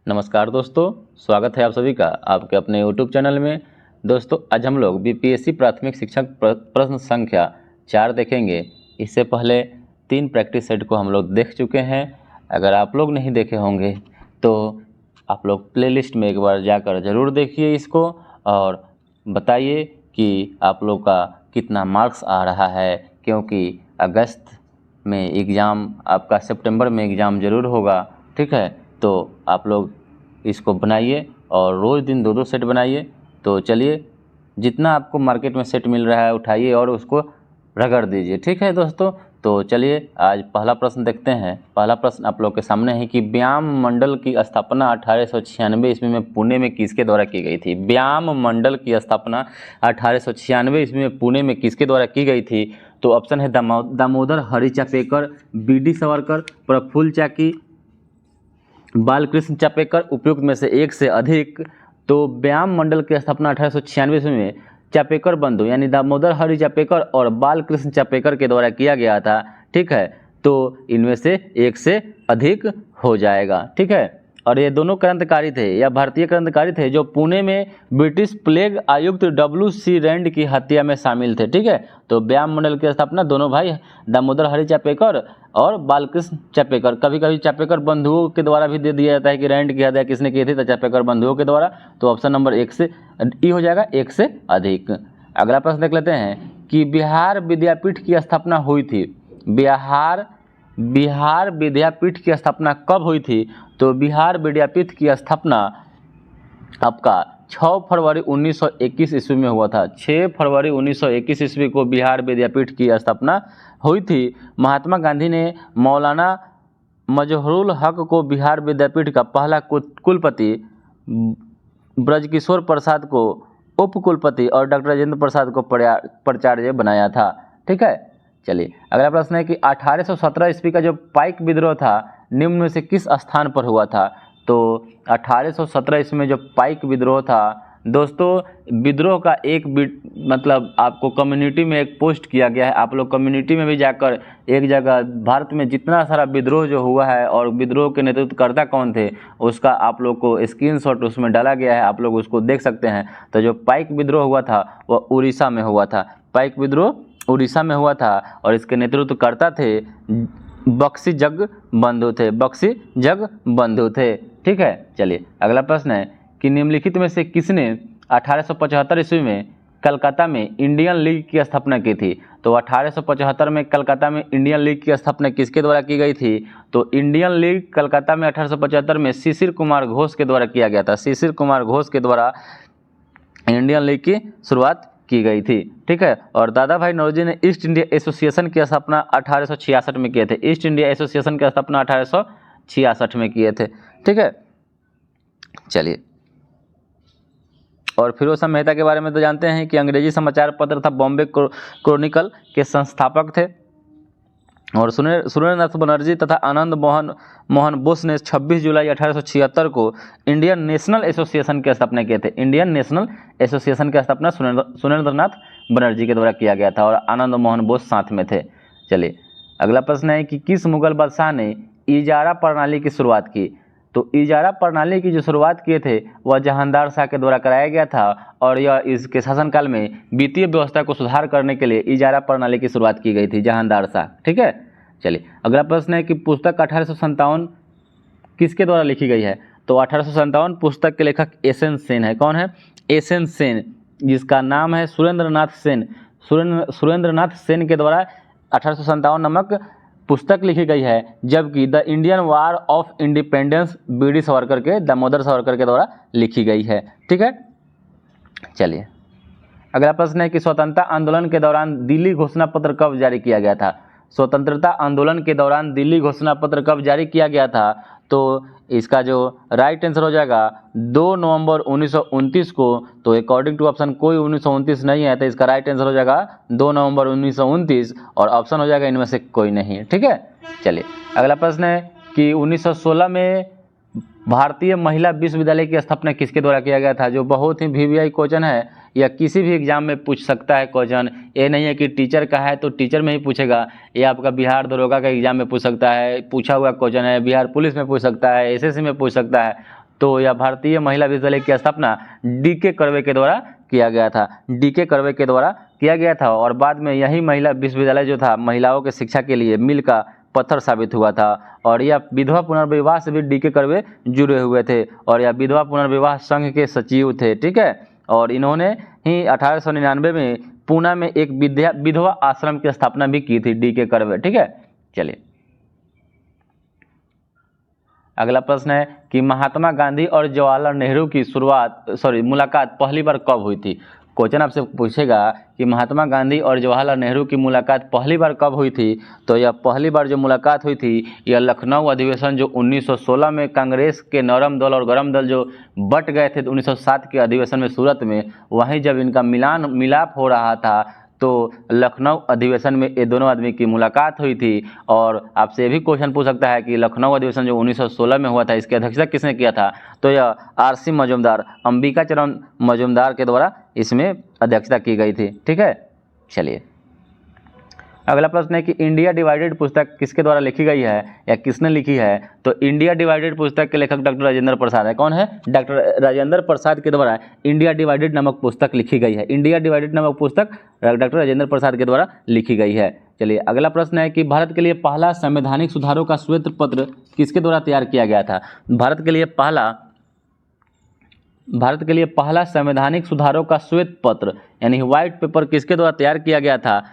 नमस्कार दोस्तों, स्वागत है आप सभी का आपके अपने YouTube चैनल में। दोस्तों, आज हम लोग बीपीएससी प्राथमिक शिक्षक प्रश्न संख्या 4 देखेंगे। इससे पहले 3 प्रैक्टिस सेट को हम लोग देख चुके हैं। अगर आप लोग नहीं देखे होंगे तो आप लोग प्लेलिस्ट में एक बार जाकर ज़रूर देखिए इसको और बताइए कि आप लोग का कितना मार्क्स आ रहा है, क्योंकि अगस्त में एग्ज़ाम आपका, सितंबर में एग्ज़ाम ज़रूर होगा। ठीक है, तो आप लोग इसको बनाइए और रोज़ दिन 2-2 सेट बनाइए। तो चलिए, जितना आपको मार्केट में सेट मिल रहा है उठाइए और उसको रगड़ दीजिए। ठीक है दोस्तों, तो चलिए आज पहला प्रश्न देखते हैं। पहला प्रश्न आप लोग के सामने है कि व्यायाम मंडल की स्थापना 1896 ईस्वी में पुणे में किसके द्वारा की गई थी। व्यायाम मंडल की स्थापना 1896 ईस्वी में पुणे में किसके द्वारा की गई थी। तो ऑप्शन है दामोदर हरि चापेकर, बी.डी. सावरकर, प्रफुल्ल चाकी, बालकृष्ण चापेकर, उपयुक्त में से एक से अधिक। तो व्यायाम मंडल की स्थापना 1896 ईस्वी में चापेकर बंधु यानी दामोदर हरि चापेकर और बालकृष्ण चापेकर के द्वारा किया गया था। ठीक है, तो इनमें से एक से अधिक हो जाएगा। ठीक है, और ये दोनों क्रांतिकारी थे या भारतीय क्रांतिकारी थे जो पुणे में ब्रिटिश प्लेग आयुक्त W.C. रैंड की हत्या में शामिल थे। ठीक है, तो व्यायाम मंडल की स्थापना दोनों भाई दामोदर हरि चापेकर और बालकृष्ण चापेकर, कभी कभी चापेकर बंधुओं के द्वारा भी दे दिया जाता है कि रैंड की हत्या किसने की थी, तो चापेकर बंधुओं के द्वारा। तो ऑप्शन नंबर 1 से ई हो जाएगा, एक से अधिक। अगला प्रश्न देख लेते हैं कि बिहार विद्यापीठ की स्थापना हुई थी। बिहार विद्यापीठ की स्थापना कब हुई थी। तो बिहार विद्यापीठ की स्थापना आपका 6 फरवरी 1921 ईस्वी में हुआ था। 6 फरवरी 1921 ईस्वी को बिहार विद्यापीठ की स्थापना हुई थी। महात्मा गांधी ने मौलाना मजहरूल हक को बिहार विद्यापीठ का पहला कुलपति, ब्रजकिशोर प्रसाद को उप कुलपति और डॉक्टर राजेंद्र प्रसाद को प्राचार्य बनाया था। ठीक है, चलिए अगला प्रश्न है कि 1817 ईस्वी का जो पाइक विद्रोह था निम्न में से किस स्थान पर हुआ था। तो 1817 ईस्वी में जो पाइक विद्रोह था दोस्तों, विद्रोह का एक मतलब आपको कम्युनिटी में एक पोस्ट किया गया है। आप लोग कम्युनिटी में भी जाकर एक जगह भारत में जितना सारा विद्रोह जो हुआ है और विद्रोह के नेतृत्वकर्ता कौन थे उसका आप लोग को स्क्रीनशॉट उसमें डाला गया है, आप लोग उसको देख सकते हैं। तो जो पाइक विद्रोह हुआ था वह उड़ीसा में हुआ था। पाइक विद्रोह उड़ीसा में हुआ था और इसके नेतृत्वकर्ता थे बख्शी जगबंधु थे। ठीक है, चलिए अगला प्रश्न है कि निम्नलिखित में से किसने 1875 ईस्वी में कलकत्ता में इंडियन लीग की स्थापना की थी। तो 1875 में कलकत्ता में इंडियन लीग की स्थापना किसके द्वारा की गई थी। तो इंडियन लीग कलकत्ता में 1875 में शिशिर कुमार घोष के द्वारा किया गया था। शिशिर कुमार घोष के द्वारा इंडियन लीग की शुरुआत की गई थी। ठीक है, और दादा भाई नौरोजी ने ईस्ट इंडिया एसोसिएशन की स्थापना 1866 में किए थे। ईस्ट इंडिया एसोसिएशन की स्थापना 1866 में किए थे। ठीक है, चलिए, और फिरोज मेहता के बारे में तो जानते हैं कि अंग्रेजी समाचार पत्र था बॉम्बे क्रॉनिकल के संस्थापक थे। और सुरेंद्रनाथ बनर्जी तथा आनंद मोहन बोस ने 26 जुलाई 1876 को इंडियन नेशनल एसोसिएशन की स्थापना किए थे। इंडियन नेशनल एसोसिएशन की स्थापना सुरेंद्रनाथ बनर्जी के द्वारा किया गया था और आनंद मोहन बोस साथ में थे। चलिए अगला प्रश्न है कि किस मुगल बादशाह ने इजारा प्रणाली की शुरुआत की। तो इजारा प्रणाली की जो शुरुआत किए थे वह जहांदार शाह के द्वारा कराया गया था और यह इसके शासनकाल में वित्तीय व्यवस्था को सुधार करने के लिए इजारा प्रणाली की शुरुआत की गई थी जहांदार शाह। ठीक है, चलिए अगला प्रश्न है कि पुस्तक 1857 किसके द्वारा लिखी गई है। तो 1857 पुस्तक के लेखक एस.एन. सेन है। कौन है? एस.एन. सेन, जिसका नाम है सुरेंद्रनाथ सेन। सुरेंद्रनाथ सेन के द्वारा 1857 नामक पुस्तक लिखी गई है, जबकि the Indian war of independence BD. Savarkar के, दामोदर सावरकर के द्वारा लिखी गई है। ठीक है, चलिए अगला प्रश्न है कि स्वतंत्रता आंदोलन के दौरान दिल्ली घोषणा पत्र कब जारी किया गया था। स्वतंत्रता आंदोलन के दौरान दिल्ली घोषणा पत्र कब जारी किया गया था। तो इसका जो राइट आंसर हो जाएगा 2 नवंबर 1929 को। तो अकॉर्डिंग टू ऑप्शन कोई 1929 नहीं है, तो इसका राइट आंसर हो जाएगा 2 नवंबर 1929 और ऑप्शन हो जाएगा इनमें से कोई नहीं। ठीक है, चलिए अगला प्रश्न है कि 1916 में भारतीय महिला विश्वविद्यालय की स्थापना किसके द्वारा किया गया था। जो बहुत ही VVI क्वेश्चन है या किसी भी एग्जाम में पूछ सकता है क्वेश्चन। ये नहीं है कि टीचर का है तो टीचर में ही पूछेगा, ये आपका बिहार दरोगा का एग्जाम में पूछ सकता है, पूछा हुआ क्वेश्चन है। बिहार पुलिस में पूछ सकता है, SSC में पूछ सकता है। तो यह भारतीय महिला विश्वविद्यालय की स्थापना डीके कर्वे के द्वारा किया गया था, डीके कर्वे के द्वारा किया गया था। और बाद में यही महिला विश्वविद्यालय जो था महिलाओं के शिक्षा के लिए मील का पत्थर साबित हुआ था। और यह विधवा पुनर्विवाह से भी डीके कर्वे जुड़े हुए थे और यह विधवा पुनर्विवाह संघ के सचिव थे, ठीक है। और इन्होंने ही 1899 में पूना में एक विधवा आश्रम की स्थापना भी की थी डीके कर्वे, ठीक है। चलिए अगला प्रश्न है कि महात्मा गांधी और जवाहरलाल नेहरू की मुलाकात पहली बार कब हुई थी। क्वेश्चन आपसे पूछेगा कि महात्मा गांधी और जवाहरलाल नेहरू की मुलाकात पहली बार कब हुई थी। तो यह पहली बार जो मुलाकात हुई थी यह लखनऊ अधिवेशन जो 1916 में कांग्रेस के नरम दल और गरम दल जो बट गए थे 1907 के अधिवेशन में सूरत में, वहीं जब इनका मिलाप हो रहा था तो लखनऊ अधिवेशन में ये दोनों आदमी की मुलाकात हुई थी। और आपसे ये भी क्वेश्चन पूछ सकता है कि लखनऊ अधिवेशन जो 1916 में हुआ था इसकी अध्यक्षता किसने किया था। तो यह आरसी मजूमदार, अंबिका चरण मजूमदार के द्वारा इसमें अध्यक्षता की गई थी, ठीक है। चलिए अगला प्रश्न है कि इंडिया डिवाइडेड पुस्तक किसके द्वारा लिखी गई है या किसने लिखी है। तो इंडिया डिवाइडेड पुस्तक के लेखक डॉक्टर राजेंद्र प्रसाद है। कौन है? डॉक्टर राजेंद्र प्रसाद के द्वारा इंडिया डिवाइडेड नामक पुस्तक लिखी गई है। इंडिया डिवाइडेड नामक पुस्तक डॉक्टर राजेंद्र प्रसाद के द्वारा लिखी गई है। चलिए अगला प्रश्न है कि भारत के लिए पहला संवैधानिक सुधारों का श्वेत पत्र किसके द्वारा तैयार किया गया था। भारत के लिए पहला संवैधानिक सुधारों का श्वेत पत्र यानी व्हाइट पेपर किसके द्वारा तैयार किया गया था।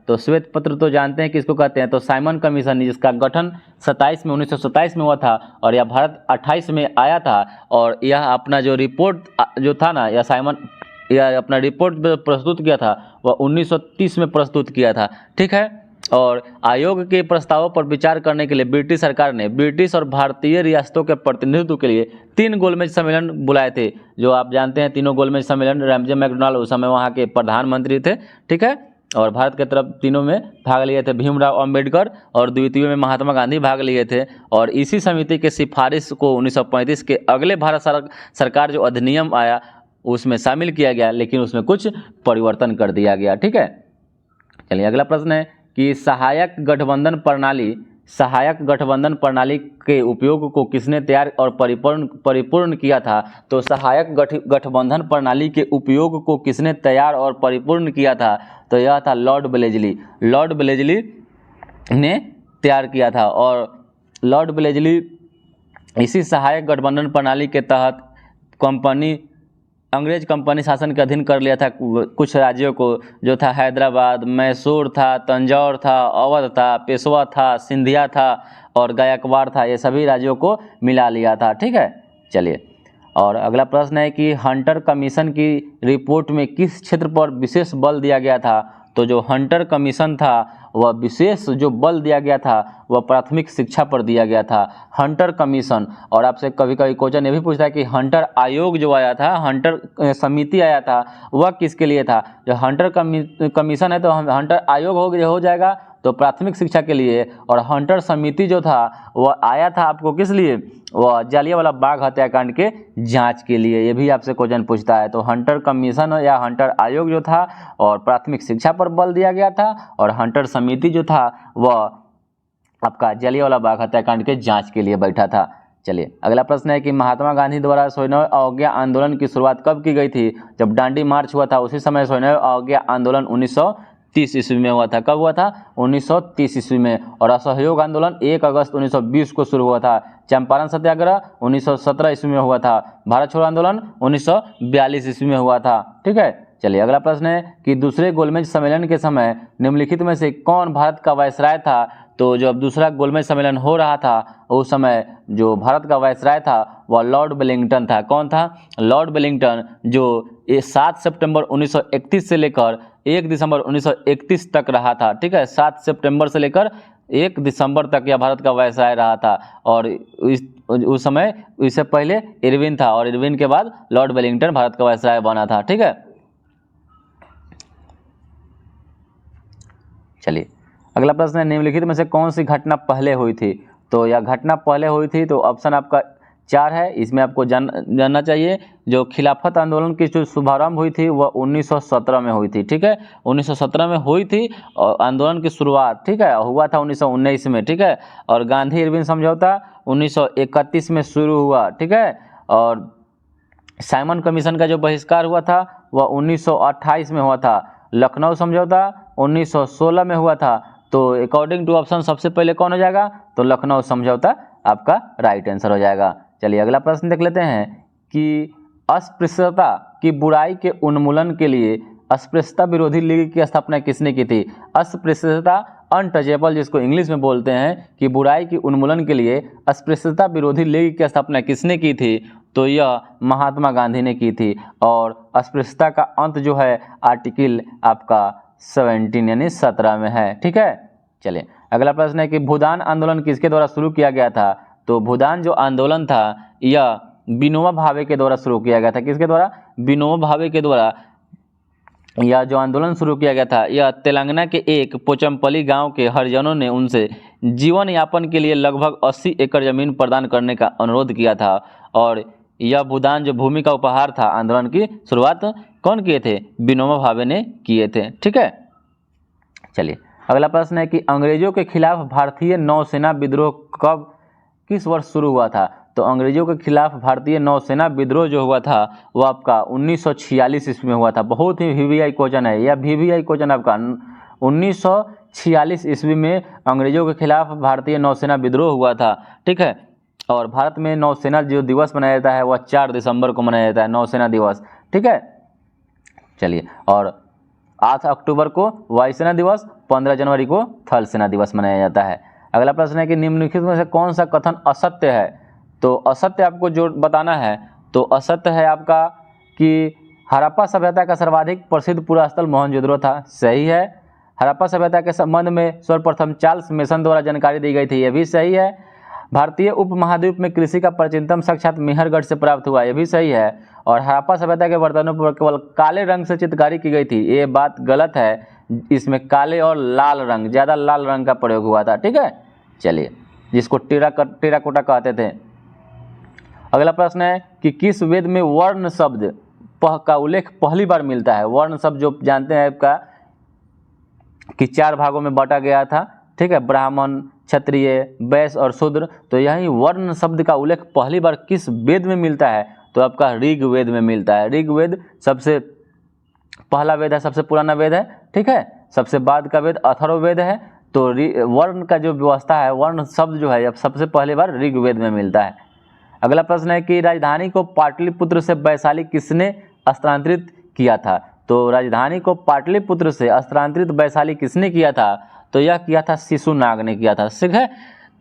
तो श्वेत पत्र तो जानते हैं किसको कहते हैं, तो साइमन कमीशन, जिसका गठन 1927 में हुआ था और यह भारत 28 में आया था। और यह अपना जो रिपोर्ट जो था ना, यह अपना रिपोर्ट प्रस्तुत किया था वह 1930 में प्रस्तुत किया था, ठीक है। और आयोग के प्रस्तावों पर विचार करने के लिए ब्रिटिश सरकार ने ब्रिटिश और भारतीय रियासतों के प्रतिनिधित्व के लिए 3 गोलमेज सम्मेलन बुलाए थे। जो आप जानते हैं तीनों गोलमेज सम्मेलन, रैमजे मैकडॉनल्ड उस समय वहाँ के प्रधानमंत्री थे, ठीक है। और भारत के तरफ तीनों में भाग लिए थे भीमराव अंबेडकर और द्वितीय में महात्मा गांधी भाग लिए थे। और इसी समिति के सिफारिश को 1935 के अगले भारत सरकार जो अधिनियम आया उसमें शामिल किया गया, लेकिन उसमें कुछ परिवर्तन कर दिया गया, ठीक है। चलिए अगला प्रश्न है कि सहायक गठबंधन प्रणाली के उपयोग को किसने तैयार और परिपूर्ण किया था। तो सहायक गठबंधन प्रणाली के उपयोग को किसने तैयार और परिपूर्ण किया था। तो यह था लॉर्ड ब्लेजली ने तैयार किया था। और लॉर्ड ब्लेजली इसी सहायक गठबंधन प्रणाली के तहत अंग्रेज कंपनी शासन के अधीन कर लिया था कुछ राज्यों को, जो था हैदराबाद, मैसूर था, तंजौर था, अवध था, पेशवा था, सिंधिया था और गायकवाड़ था। ये सभी राज्यों को मिला लिया था, ठीक है। चलिए और अगला प्रश्न है कि हंटर कमीशन की रिपोर्ट में किस क्षेत्र पर विशेष बल दिया गया था। तो जो हंटर कमीशन था वह विशेष जो बल दिया गया था वह प्राथमिक शिक्षा पर दिया गया था, हंटर कमीशन। और आपसे कभी कभी क्वेश्चन ये भी पूछता है कि हंटर आयोग जो आया था, हंटर समिति आया था, वह किसके लिए था। जो हंटर कमीशन है तो हंटर आयोग हो जाएगा तो प्राथमिक शिक्षा के लिए। और हंटर समिति जो था वह आया था आपको किस लिए, वह जालियांवाला बाग हत्याकांड के जांच के लिए। ये भी आपसे क्वेश्चन पूछता है। तो हंटर कमीशन या हंटर आयोग जो था और प्राथमिक शिक्षा पर बल दिया गया था, और हंटर समिति जो था वह आपका जालियांवाला बाग हत्याकांड के जांच के लिए बैठा था। चलिए अगला प्रश्न है कि महात्मा गांधी द्वारा 109 अवज्ञा आंदोलन की शुरुआत कब की गई थी। जब दांडी मार्च हुआ था उसी समय 109 अवज्ञा आंदोलन 1930 ईस्वी में हुआ था। कब हुआ था? 1930 ईस्वी में। और असहयोग आंदोलन 1 अगस्त 1920 को शुरू हुआ था। चंपारण सत्याग्रह 1917 ईस्वी में हुआ था। भारत छोड़ो आंदोलन 1942 ईस्वी में हुआ था, ठीक है। चलिए अगला प्रश्न है कि दूसरे गोलमेज सम्मेलन के समय निम्नलिखित में से कौन भारत का वायसराय था। तो जब दूसरा गोलमेज सम्मेलन हो रहा था उस समय जो भारत का वायसराय था वह लॉर्ड वेलिंगटन था। कौन था? लॉर्ड वेलिंगटन, जो 7 सितंबर 1931 से लेकर 1 दिसंबर 1931 तक रहा था, ठीक है। 7 सितंबर से लेकर 1 दिसंबर तक यह भारत का वायसराय रहा था। और उस समय इससे पहले इरविन था और इरविन के बाद लॉर्ड वेलिंगटन भारत का वायसराय बना था, ठीक है। चलिए अगला प्रश्न है निम्नलिखित में से कौन सी घटना पहले हुई थी। तो यह घटना पहले हुई थी तो ऑप्शन आपका 4 है, इसमें आपको जानना चाहिए। जो खिलाफत आंदोलन की जो शुभारंभ हुई थी वह 1917 में हुई थी। ठीक है, 1917 में हुई थी और आंदोलन की शुरुआत, ठीक है, हुआ था 1919 में। ठीक है, और गांधी इरविन समझौता 1931 में शुरू हुआ। ठीक है, और साइमन कमीशन का जो बहिष्कार हुआ था वह 1928 में हुआ था। लखनऊ समझौता 1916 में हुआ था। तो अकॉर्डिंग टू ऑप्शन सबसे पहले कौन हो जाएगा, तो लखनऊ समझौता आपका राइट आंसर हो जाएगा। चलिए अगला प्रश्न देख लेते हैं कि अस्पृश्यता की बुराई के उन्मूलन के लिए अस्पृश्यता विरोधी लीग की स्थापना किसने की थी। अस्पृश्यता अनटचेबल जिसको इंग्लिश में बोलते हैं कि बुराई की उन्मूलन के लिए अस्पृश्यता विरोधी लीग की स्थापना किसने की थी, तो यह महात्मा गांधी ने की थी। और अस्पृश्यता का अंत जो है आर्टिकल आपका 17 यानी 17 में है। ठीक है, चलिए अगला प्रश्न है कि भूदान आंदोलन किसके द्वारा शुरू किया गया था। तो भूदान जो आंदोलन था यह विनोबा भावे के द्वारा शुरू किया गया था। किसके द्वारा, विनोबा भावे के द्वारा यह जो आंदोलन शुरू किया गया था। यह तेलंगाना के एक पोचमपल्ली गांव के हरिजनों ने उनसे जीवन यापन के लिए लगभग 80 एकड़ जमीन प्रदान करने का अनुरोध किया था। और यह भूदान जो भूमि का उपहार था आंदोलन की शुरुआत कौन किए थे, विनोबा भावे ने किए थे। ठीक है, चलिए अगला प्रश्न है कि अंग्रेजों के खिलाफ भारतीय नौसेना विद्रोह कब किस वर्ष शुरू हुआ था। तो अंग्रेजों के खिलाफ भारतीय नौसेना विद्रोह जो हुआ था वह आपका 1946 ईस्वी में हुआ था। बहुत ही वीवीआई क्वेश्चन है, यह वीवीआई क्वेश्चन आपका 1946 ईस्वी में अंग्रेजों के खिलाफ भारतीय नौसेना विद्रोह हुआ था। ठीक है, और भारत में नौसेना जो दिवस मनाया जाता है वह 4 दिसंबर को मनाया जाता है, नौसेना दिवस। ठीक है, चलिए, और 8 अक्टूबर को वायुसेना दिवस, 15 जनवरी को थल सेना दिवस मनाया जाता है। अगला प्रश्न है कि निम्नलिखित में से कौन सा कथन असत्य है। तो असत्य आपको जो बताना है, तो असत्य है आपका कि हड़प्पा सभ्यता का सर्वाधिक प्रसिद्ध पूरा स्थल मोहनजोदड़ो था। सही है। हड़प्पा सभ्यता के संबंध में सर्वप्रथम चार्ल्स मेसन द्वारा जानकारी दी गई थी, यह भी सही है। भारतीय उपमहाद्वीप में कृषि का प्राचीनतम साक्षात मेहरगढ़ से प्राप्त हुआ, यह भी सही है। और हड़प्पा सभ्यता के बर्तनों पर केवल काले रंग से चित्रकारी की गई थी, ये बात गलत है। इसमें काले और लाल रंग, ज़्यादा लाल रंग का प्रयोग हुआ था। ठीक है, चलिए, जिसको टेराकोटा कहते थे। अगला प्रश्न है कि किस वेद में वर्ण शब्द का उल्लेख पहली बार मिलता है। वर्ण शब्द जो जानते हैं आपका कि 4 भागों में बांटा गया था। ठीक है, ब्राह्मण, क्षत्रिय, वैश्य और शूद्र। तो यही वर्ण शब्द का उल्लेख पहली बार किस वेद में मिलता है, तो आपका ऋग्वेद में मिलता है। ऋग्वेद सबसे पहला वेद है, सबसे पुराना वेद है। ठीक है, सबसे बाद का वेद अथर्ववेद है। तो वर्ण का जो व्यवस्था है, वर्ण शब्द जो है अब सबसे पहली बार ऋग्वेद में मिलता है। अगला प्रश्न है कि राजधानी को पाटलिपुत्र से वैशाली किसने स्थानांतरित किया था। तो राजधानी को पाटलिपुत्र से स्थानांतरित वैशाली किसने किया था, तो यह किया था शिशुनाग ने किया था। ठीक है,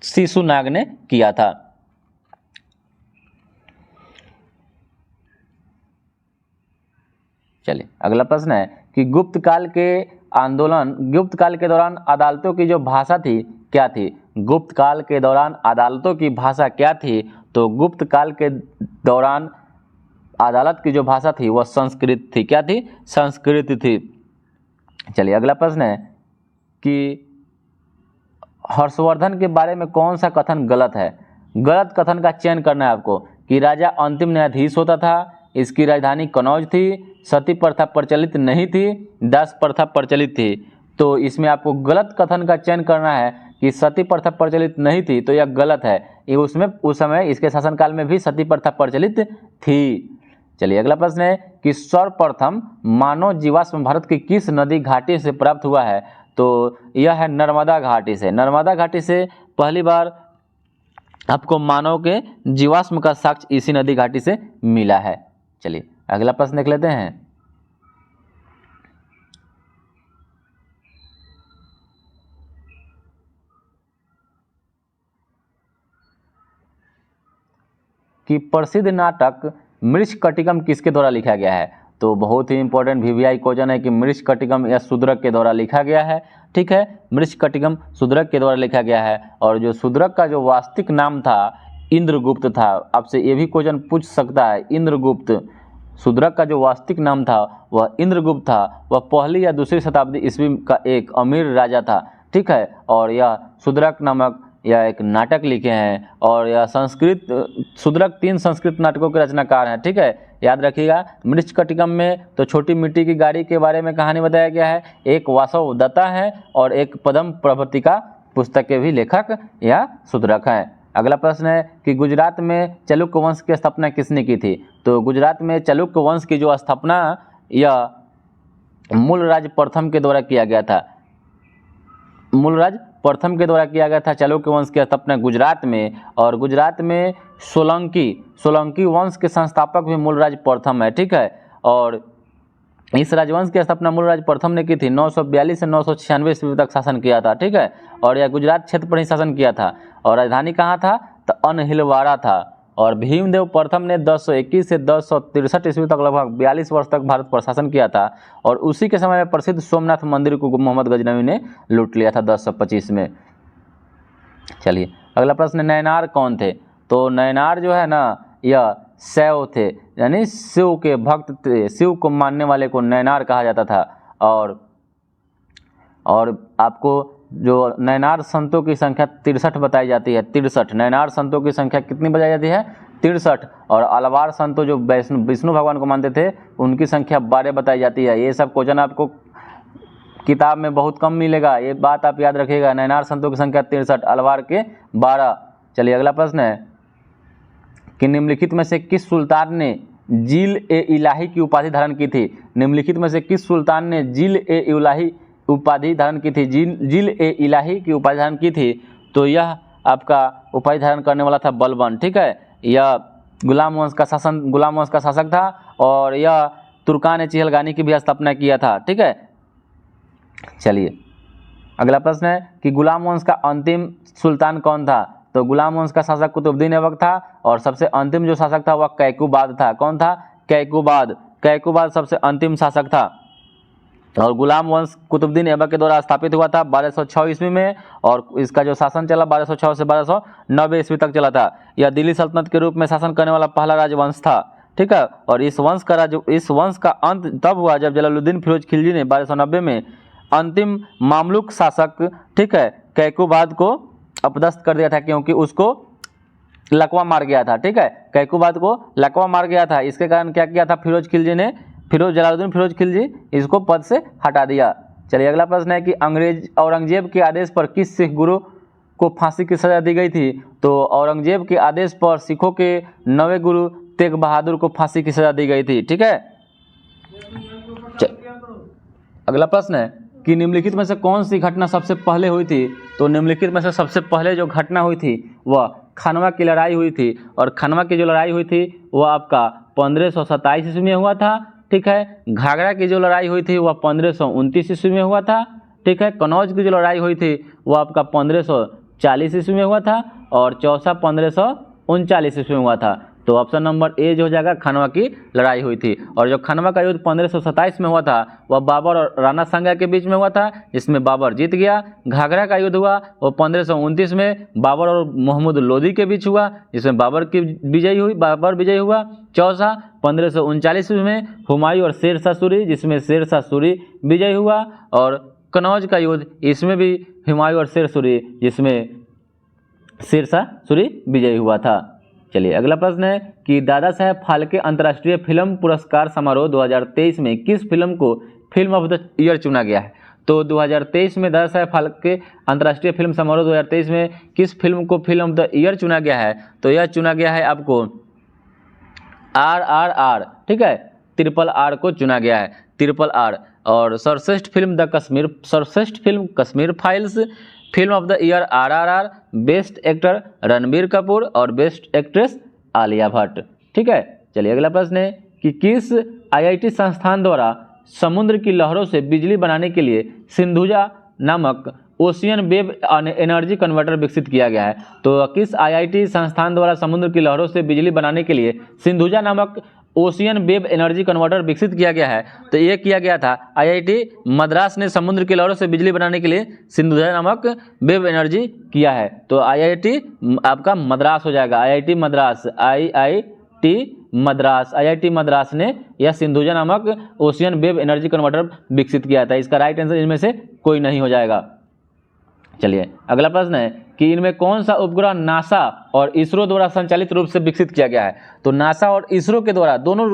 शिशुनाग ने किया था। चलिए अगला प्रश्न है कि गुप्त काल के दौरान अदालतों की जो भाषा थी क्या थी। गुप्त काल के दौरान अदालतों की भाषा क्या थी, तो गुप्त काल के दौरान अदालत की जो भाषा थी वह संस्कृत थी। क्या थी, संस्कृत थी। चलिए अगला प्रश्न है कि हर्षवर्धन के बारे में कौन सा कथन गलत है। गलत कथन का चयन करना है आपको कि राजा अंतिम न्यायाधीश होता था, इसकी राजधानी कनौज थी, सती प्रथा प्रचलित नहीं थी, दास प्रथा प्रचलित थी। तो इसमें आपको गलत कथन का चयन करना है कि सती प्रथा प्रचलित नहीं थी, तो यह गलत है। ये उसमें उस समय इसके शासनकाल में भी सती प्रथा प्रचलित थी। चलिए अगला प्रश्न है कि सर्वप्रथम मानव जीवाश्म भारत की किस नदी घाटी से प्राप्त हुआ है। तो यह है नर्मदा घाटी से। नर्मदा घाटी से पहली बार आपको मानव के जीवाश्म का साक्ष्य इसी नदी घाटी से मिला है। चलिए अगला प्रश्न देख लेते हैं कि प्रसिद्ध नाटक मृच्छकटिकम किसके द्वारा लिखा गया है। तो बहुत ही इंपॉर्टेंट वीवीआई क्वेश्चन है कि मृच्छकटिकम या शूद्रक के द्वारा लिखा गया है। ठीक है, मृच्छकटिकम शूद्रक के द्वारा लिखा गया है। और जो शूद्रक का जो वास्तविक नाम था इंद्रगुप्त था। आपसे ये भी क्वेश्चन पूछ सकता है, इंद्रगुप्त, शूद्रक का जो वास्तविक नाम था वह इंद्रगुप्त था। वह पहली या दूसरी शताब्दी ईस्वी का एक अमीर राजा था। ठीक है, और यह शूद्रक नामक यह एक नाटक लिखे हैं। और यह शूद्रक 3 संस्कृत नाटकों के रचनाकार हैं। ठीक है, याद रखिएगा। मृच्छकटिकम में तो छोटी मिट्टी की गाड़ी के बारे में कहानी बताया गया है, एक वासवदत्ता है और एक पद्म प्रभृति का पुस्तक के भी लेखक या सुधरक है। अगला प्रश्न है कि गुजरात में चालुक्य वंश की स्थापना किसने की थी? तो गुजरात में चालुक्य वंश की जो स्थापना यह मूलराज प्रथम के द्वारा किया गया था। मूलराज प्रथम के द्वारा किया गया था चालुक्य वंश की स्थापना गुजरात में। और गुजरात में सोलंकी वंश के संस्थापक भी मूलराज प्रथम है, ठीक है। और इस राजवंश की स्थापना मूलराज प्रथम ने की थी। 942 से 996 ईस्वी तक शासन किया था, ठीक है। और यह गुजरात क्षेत्र पर ही शासन किया था। और राजधानी कहाँ था? तो अनहिलवाड़ा था। और भीमदेव प्रथम ने 1021 से 1063 ईस्वी तक लगभग 42 वर्ष तक भारत पर शासन किया था। और उसी के समय में प्रसिद्ध सोमनाथ मंदिर को मोहम्मद गजनवी ने लूट लिया था 1025 में। चलिए अगला प्रश्न, नैनार कौन थे? तो नैनार जो है ना यह शैव थे, यानी शिव के भक्त थे, शिव को मानने वाले को नैनार कहा जाता था। और आपको जो नैनार संतों की संख्या 63 बताई जाती है। 63 नैनार संतों की संख्या कितनी बताई जाती है? 63। और अलवार संतों जो विष्णु भगवान को मानते थे उनकी संख्या 12 बताई जाती है। ये सब क्वेश्चन आपको किताब में बहुत कम मिलेगा, ये बात आप याद रखिएगा। नैनार संतों की संख्या 63, अलवार के 12। चलिए अगला प्रश्न है कि निम्नलिखित में से किस सुल्तान ने जिल ए इलाही की उपाधि धारण की थी? निम्नलिखित में से किस सुल्तान ने जिल ए इलाही उपाधि धारण की थी? जिल ए इलाही की उपाधि धारण की थी। तो यह आपका उपाधि धारण करने वाला था बलबन, ठीक है। यह गुलाम वंश का शासक था। और यह तुर्कान चिहलगानी की भी स्थापना किया था, ठीक है। चलिए अगला प्रश्न है कि गुलाम वंश का अंतिम सुल्तान कौन था? तो गुलाम वंश का शासक कुतुबुद्दीन ऐबक था। और सबसे अंतिम जो शासक था वह कैकुबाद था। कौन था? कैकुबाद सबसे अंतिम शासक था। और गुलाम वंश कुतुबुद्दीन ऐबक के द्वारा स्थापित हुआ था 1206 ईस्वी में। और इसका जो शासन चला 1206 से 1290 ईस्वी तक चला था। यह दिल्ली सल्तनत के रूप में शासन करने वाला पहला राजवंश था, ठीक है। और इस वंश का अंत तब हुआ जब जलालुद्दीन फिरोज खिलजी ने 1290 में अंतिम मामलुक शासक, ठीक है, कैकुबाद को अपदस्थ कर दिया था, क्योंकि उसको लकवा मार गया था, ठीक है। कैकुबाद को लकवा मार गया था। इसके कारण क्या किया था जलालुद्दीन फिरोज खिलजी इसको पद से हटा दिया। चलिए अगला प्रश्न है कि औरंगजेब के आदेश पर किस सिख गुरु को फांसी की सजा दी गई थी? तो औरंगजेब के आदेश पर सिखों के 9वें गुरु तेग बहादुर को फांसी की सजा दी गई थी, ठीक है। अगला प्रश्न है कि निम्नलिखित में से कौन सी घटना सबसे पहले हुई थी? तो निम्नलिखित में से सबसे पहले जो घटना हुई थी वह खनवा की लड़ाई हुई थी। और खनवा की जो लड़ाई हुई थी वह आपका 1527 ईस्वी में हुआ था, ठीक है। घाघरा की जो लड़ाई हुई थी वह 1529 ईस्वी में हुआ था, ठीक है। कनौज की जो लड़ाई हुई थी वह आपका 1540 ईस्वी में हुआ था। और चौसा 1539 ईस्वी में हुआ था। तो ऑप्शन नंबर ए जो हो जाएगा, खनवा की लड़ाई हुई थी। और जो खनवा का युद्ध 1527 में हुआ था वह बाबर और राणा सांगा के बीच में हुआ था, जिसमें बाबर जीत गया। घाघरा का युद्ध हुआ वो 1529 में बाबर और मोहम्मद लोदी के बीच हुआ, जिसमें बाबर विजयी हुआ। चौसा 1539 में हुमायूं और शेरशाह सूरी, जिसमें शेरशाह सूरी विजयी हुआ। और कनौज का युद्ध इसमें भी हुमायूं और शेरशाह सूरी, जिसमें शेरशाह सूरी विजयी हुआ था। चलिए अगला प्रश्न है कि दादा साहेब फाल्के अंतर्राष्ट्रीय फिल्म पुरस्कार समारोह 2023 में किस फिल्म को फिल्म ऑफ द ईयर चुना गया है? तो 2023 में दादा साहेब फाल्के अंतर्राष्ट्रीय फिल्म समारोह 2023 में किस फिल्म को फिल्म ऑफ द ईयर चुना गया है? तो यह चुना गया है आपको RRR, ठीक है, RRR को चुना गया है, RRR। और सर्वश्रेष्ठ film Kashmir files, film of the year RRR, best actor Ranbir Kapoor और बेस्ट एक्ट्रेस आलिया भट्ट, ठीक है। चलिए अगला प्रश्न है कि किस IIT संस्थान द्वारा समुद्र की लहरों से बिजली बनाने के लिए सिंधुजा नामक ओशियन वेव एनर्जी कन्वर्टर विकसित किया गया है? तो किस IIT संस्थान द्वारा समुद्र की लहरों से बिजली बनाने के लिए सिंधुजा नामक ओशियन वेव एनर्जी कन्वर्टर विकसित किया गया है? तो ये किया गया था IIT मद्रास ने समुद्र की लहरों से बिजली बनाने के लिए सिंधुजा नामक वेव एनर्जी किया है। तो IIT आपका मद्रास हो जाएगा, IIT मद्रास ने यह सिंधुजा नामक ओशियन वेव एनर्जी कन्वर्टर विकसित किया था। इसका राइट आंसर इनमें से कोई नहीं हो जाएगा। चलिए अगला प्रश्न है कि इनमें कौन सा उपग्रह नासा और इसरो द्वारा संचालित रूप से विकसित किया गया है। तो नासा और इसरो के द्वारा दोनों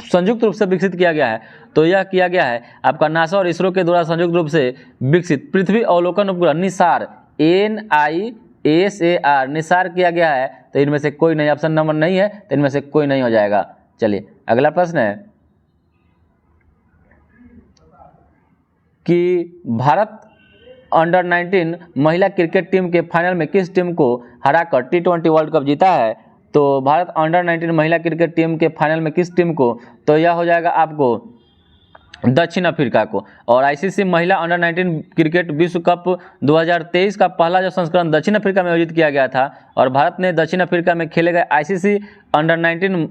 संयुक्त रूप से विकसित किया गया है। तो यह किया गया है आपका नासा और इसरो के द्वारा संयुक्त रूप से विकसित पृथ्वी अवलोकन उपग्रह निसार, NISAR निसार किया गया है। तो इनमें से कोई नहीं, ऑप्शन नंबर नहीं है तो इनमें से कोई नहीं हो जाएगा। चलिए अगला प्रश्न है कि भारत अंडर 19 महिला क्रिकेट टीम के फाइनल में किस टीम को हराकर T20 वर्ल्ड कप जीता है। तो भारत अंडर 19 महिला क्रिकेट टीम के फाइनल में किस टीम को, तो यह हो जाएगा आपको दक्षिण अफ्रीका को। और आईसीसी महिला अंडर 19 क्रिकेट विश्व कप 2023 का पहला जो संस्करण दक्षिण अफ्रीका में आयोजित किया गया था और भारत ने दक्षिण अफ्रीका में खेले गए आईसीसी अंडर 19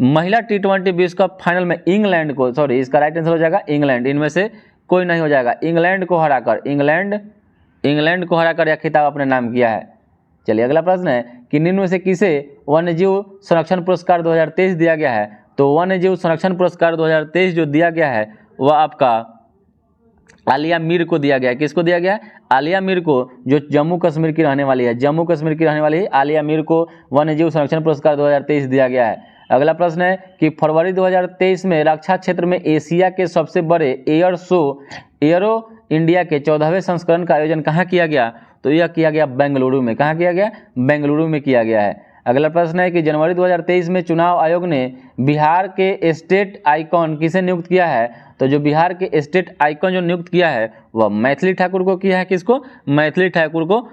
महिला T20 विश्व कप फाइनल में इंग्लैंड को, सॉरी इसका राइट आंसर हो जाएगा इंग्लैंड, इनमें से कोई नहीं हो जाएगा, इंग्लैंड को हराकर, इंग्लैंड को हराकर यह खिताब अपने नाम किया है। चलिए अगला प्रश्न है कि निम्न में से किसे वन्यजीव संरक्षण पुरस्कार 2023 दिया गया है। तो वन्यजीव संरक्षण पुरस्कार 2023 जो दिया गया है वह आपका आलिया मीर को दिया गया है। किसको दिया गया है? आलिया मीर को, जो जम्मू कश्मीर की रहने वाली है, जम्मू कश्मीर की रहने वाली आलिया मीर को वन्यजीव संरक्षण पुरस्कार 2023 दिया गया है। अगला प्रश्न है कि फरवरी 2023 में रक्षा क्षेत्र में एशिया के सबसे बड़े एयर शो एयरो इंडिया के 14वें संस्करण का आयोजन कहाँ किया गया। तो यह किया गया बेंगलुरु में। कहाँ किया गया? बेंगलुरु में किया गया है। अगला प्रश्न है कि जनवरी 2023 में चुनाव आयोग ने बिहार के स्टेट आइकॉन किसे नियुक्त किया है। तो जो बिहार के स्टेट आइकॉन जो नियुक्त किया है वह मैथिली ठाकुर को किया है। किसको? मैथिली ठाकुर को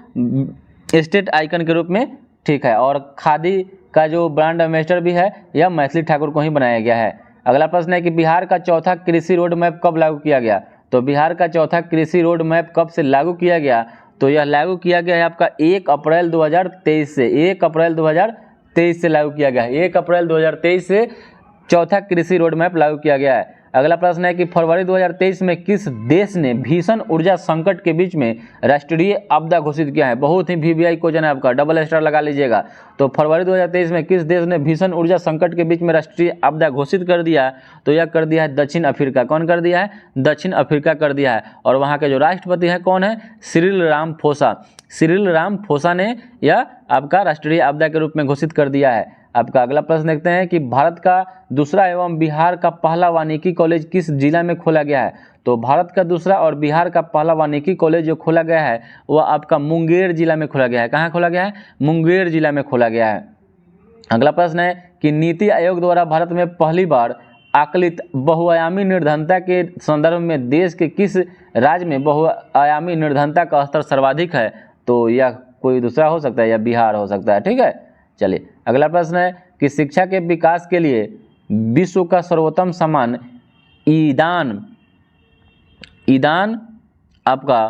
स्टेट आइकन के रूप में, ठीक है। और खादी का जो ब्रांड एम्बेसडर भी है यह मैथिली ठाकुर को ही बनाया गया है। अगला प्रश्न है कि बिहार का चौथा कृषि रोड मैप कब लागू किया गया। तो बिहार का चौथा कृषि रोड मैप कब से लागू किया गया। तो यह लागू किया गया है आपका 1 अप्रैल 2023 से, 1 अप्रैल 2023 से लागू किया गया है। 1 अप्रैल 2023 से चौथा कृषि रोड मैप लागू किया गया है। अगला प्रश्न है कि फरवरी 2023 में किस देश ने भीषण ऊर्जा संकट के बीच में राष्ट्रीय आपदा घोषित किया है। बहुत ही VVI क्वेश्चन है आपका, डबल स्टार लगा लीजिएगा। तो फरवरी 2023 में किस देश ने भीषण ऊर्जा संकट के बीच में राष्ट्रीय आपदा घोषित कर दिया। तो यह कर दिया है दक्षिण अफ्रीका। कौन कर दिया है? दक्षिण अफ्रीका कर दिया है। और वहाँ के जो राष्ट्रपति हैं कौन है? Cyril Ramaphosa. सिरिल रामाफोसा ने यह आपका राष्ट्रीय आपदा के रूप में घोषित कर दिया है। आपका अगला प्रश्न देखते हैं कि भारत का दूसरा एवं बिहार का पहला वानिकी कॉलेज किस जिला में खोला गया है। तो भारत का दूसरा और बिहार का पहला वानिकी कॉलेज जो खोला गया है वह आपका मुंगेर जिला में खोला गया है। कहाँ खोला गया है? मुंगेर जिला में खोला गया है। अगला प्रश्न है कि नीति आयोग द्वारा भारत में पहली बार आकलित बहुआयामी निर्धनता के संदर्भ में देश के किस राज्य में बहुआयामी निर्धनता का स्तर सर्वाधिक है। तो यह कोई दूसरा हो सकता है या बिहार हो सकता है, ठीक है। चलिए अगला प्रश्न है कि शिक्षा के विकास के लिए विश्व का सर्वोत्तम सम्मान ईदान आपका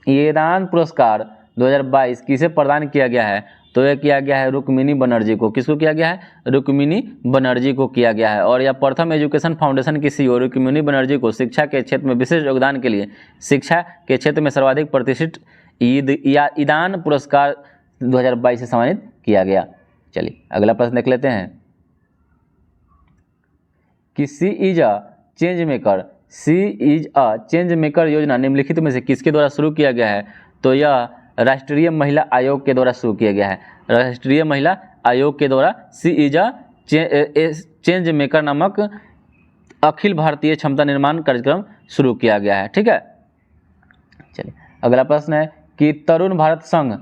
ईदान पुरस्कार 2022 किसे प्रदान किया गया है। तो यह किया गया है रुक्मिणी बनर्जी को। किसको किया गया है? रुक्मिणी बनर्जी को किया गया है। और यह प्रथम एजुकेशन फाउंडेशन की CEO रुक्मिणी बनर्जी को शिक्षा के क्षेत्र में विशेष योगदान के लिए शिक्षा के क्षेत्र में सर्वाधिक प्रतिष्ठित ईदान पुरस्कार 2022 से सम्मानित किया गया। चलिए अगला प्रश्न देख लेते हैं कि सी इज अ चेंज मेकर योजना निम्नलिखित में से किसके द्वारा शुरू किया गया है। तो यह राष्ट्रीय महिला आयोग के द्वारा शुरू किया गया है। राष्ट्रीय महिला आयोग के द्वारा सी इज अ चेंज मेकर नामक अखिल भारतीय क्षमता निर्माण कार्यक्रम शुरू किया गया है, ठीक है। चलिए अगला प्रश्न है कि तरुण भारत संघ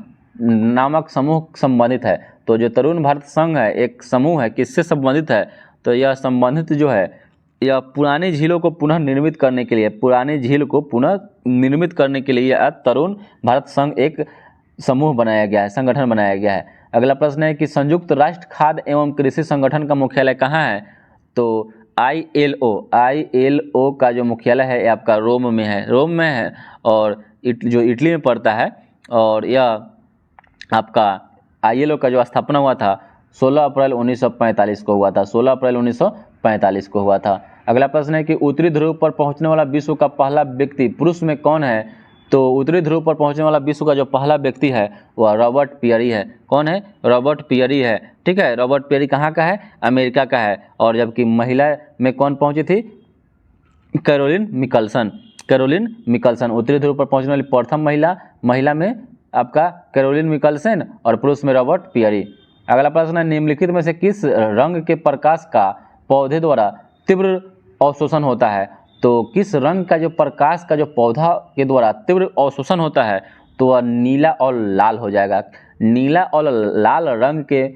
नामक समूह संबंधित है। तो जो तरुण भारत संघ है एक समूह है, किससे संबंधित है। तो यह संबंधित जो है यह पुरानी झीलों को पुनः निर्मित करने के लिए, पुरानी झील को पुनः निर्मित करने के लिए यह तरुण भारत संघ एक समूह बनाया गया है, संगठन बनाया गया है। अगला प्रश्न है कि संयुक्त राष्ट्र खाद्य एवं कृषि संगठन का मुख्यालय कहाँ है। तो ILO का जो मुख्यालय है आपका रोम में है और जो इटली में पड़ता है। और यह आपका ILO का जो स्थापना हुआ था 16 अप्रैल 1945 को हुआ था, 16 अप्रैल 1945 को हुआ था। अगला प्रश्न है कि उत्तरी ध्रुव पर पहुंचने वाला विश्व का पहला व्यक्ति पुरुष में कौन है। तो उत्तरी ध्रुव पर पहुंचने वाला विश्व का जो पहला व्यक्ति है वह रॉबर्ट पियरी है। कौन है? रॉबर्ट पियरी है, ठीक है। रॉबर्ट पियरी कहाँ का है? अमेरिका का है। और जबकि महिला में कौन पहुंची थी? कैरोलिन मिकल्सन उत्तरी ध्रुव पर पहुंचने वाली प्रथम महिला में आपका कैरोलिन मिकलसन और पुरुष में रॉबर्ट पियरी। अगला प्रश्न है, निम्नलिखित में से किस रंग के प्रकाश का पौधे द्वारा तीव्र अवशोषण होता है? तो किस रंग का जो प्रकाश का जो पौधा के द्वारा तीव्र अवशोषण होता है तो वह नीला और लाल हो जाएगा। नीला और लाल रंग के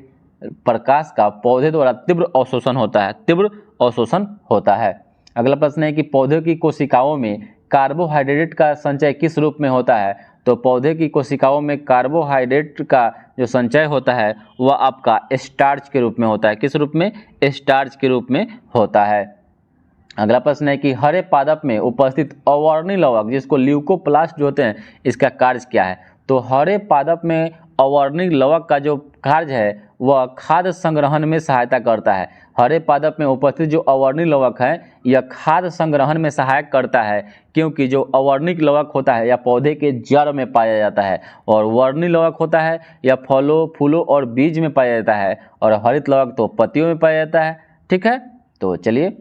प्रकाश का पौधे द्वारा तीव्र अवशोषण होता है, तीव्र अवशोषण होता है। अगला प्रश्न है कि पौधे की कोशिकाओं में कार्बोहाइड्रेट का संचय किस रूप में होता है? तो पौधे की कोशिकाओं में कार्बोहाइड्रेट का जो संचय होता है वह आपका स्टार्च के रूप में होता है। किस रूप में? स्टार्च के रूप में होता है। अगला प्रश्न है कि हरे पादप में उपस्थित अवर्णीय लवक जिसको ल्यूकोप्लास्ट जो होते हैं इसका कार्य क्या है? तो हरे पादप में अवर्णीय लवक का जो कार्य है वह खाद्य संग्रहण में सहायता करता है। हरे पादप में उपस्थित जो अवर्णीय लवक है यह खाद्य संग्रहण में सहायक करता है, क्योंकि जो अवर्णीय लवक होता है यह पौधे के जड़ में पाया जाता है और वर्णीय लवक होता है यह फूलों और बीज में पाया जाता है और हरित लवक तो पत्तियों में पाया जाता है। ठीक है, तो चलिए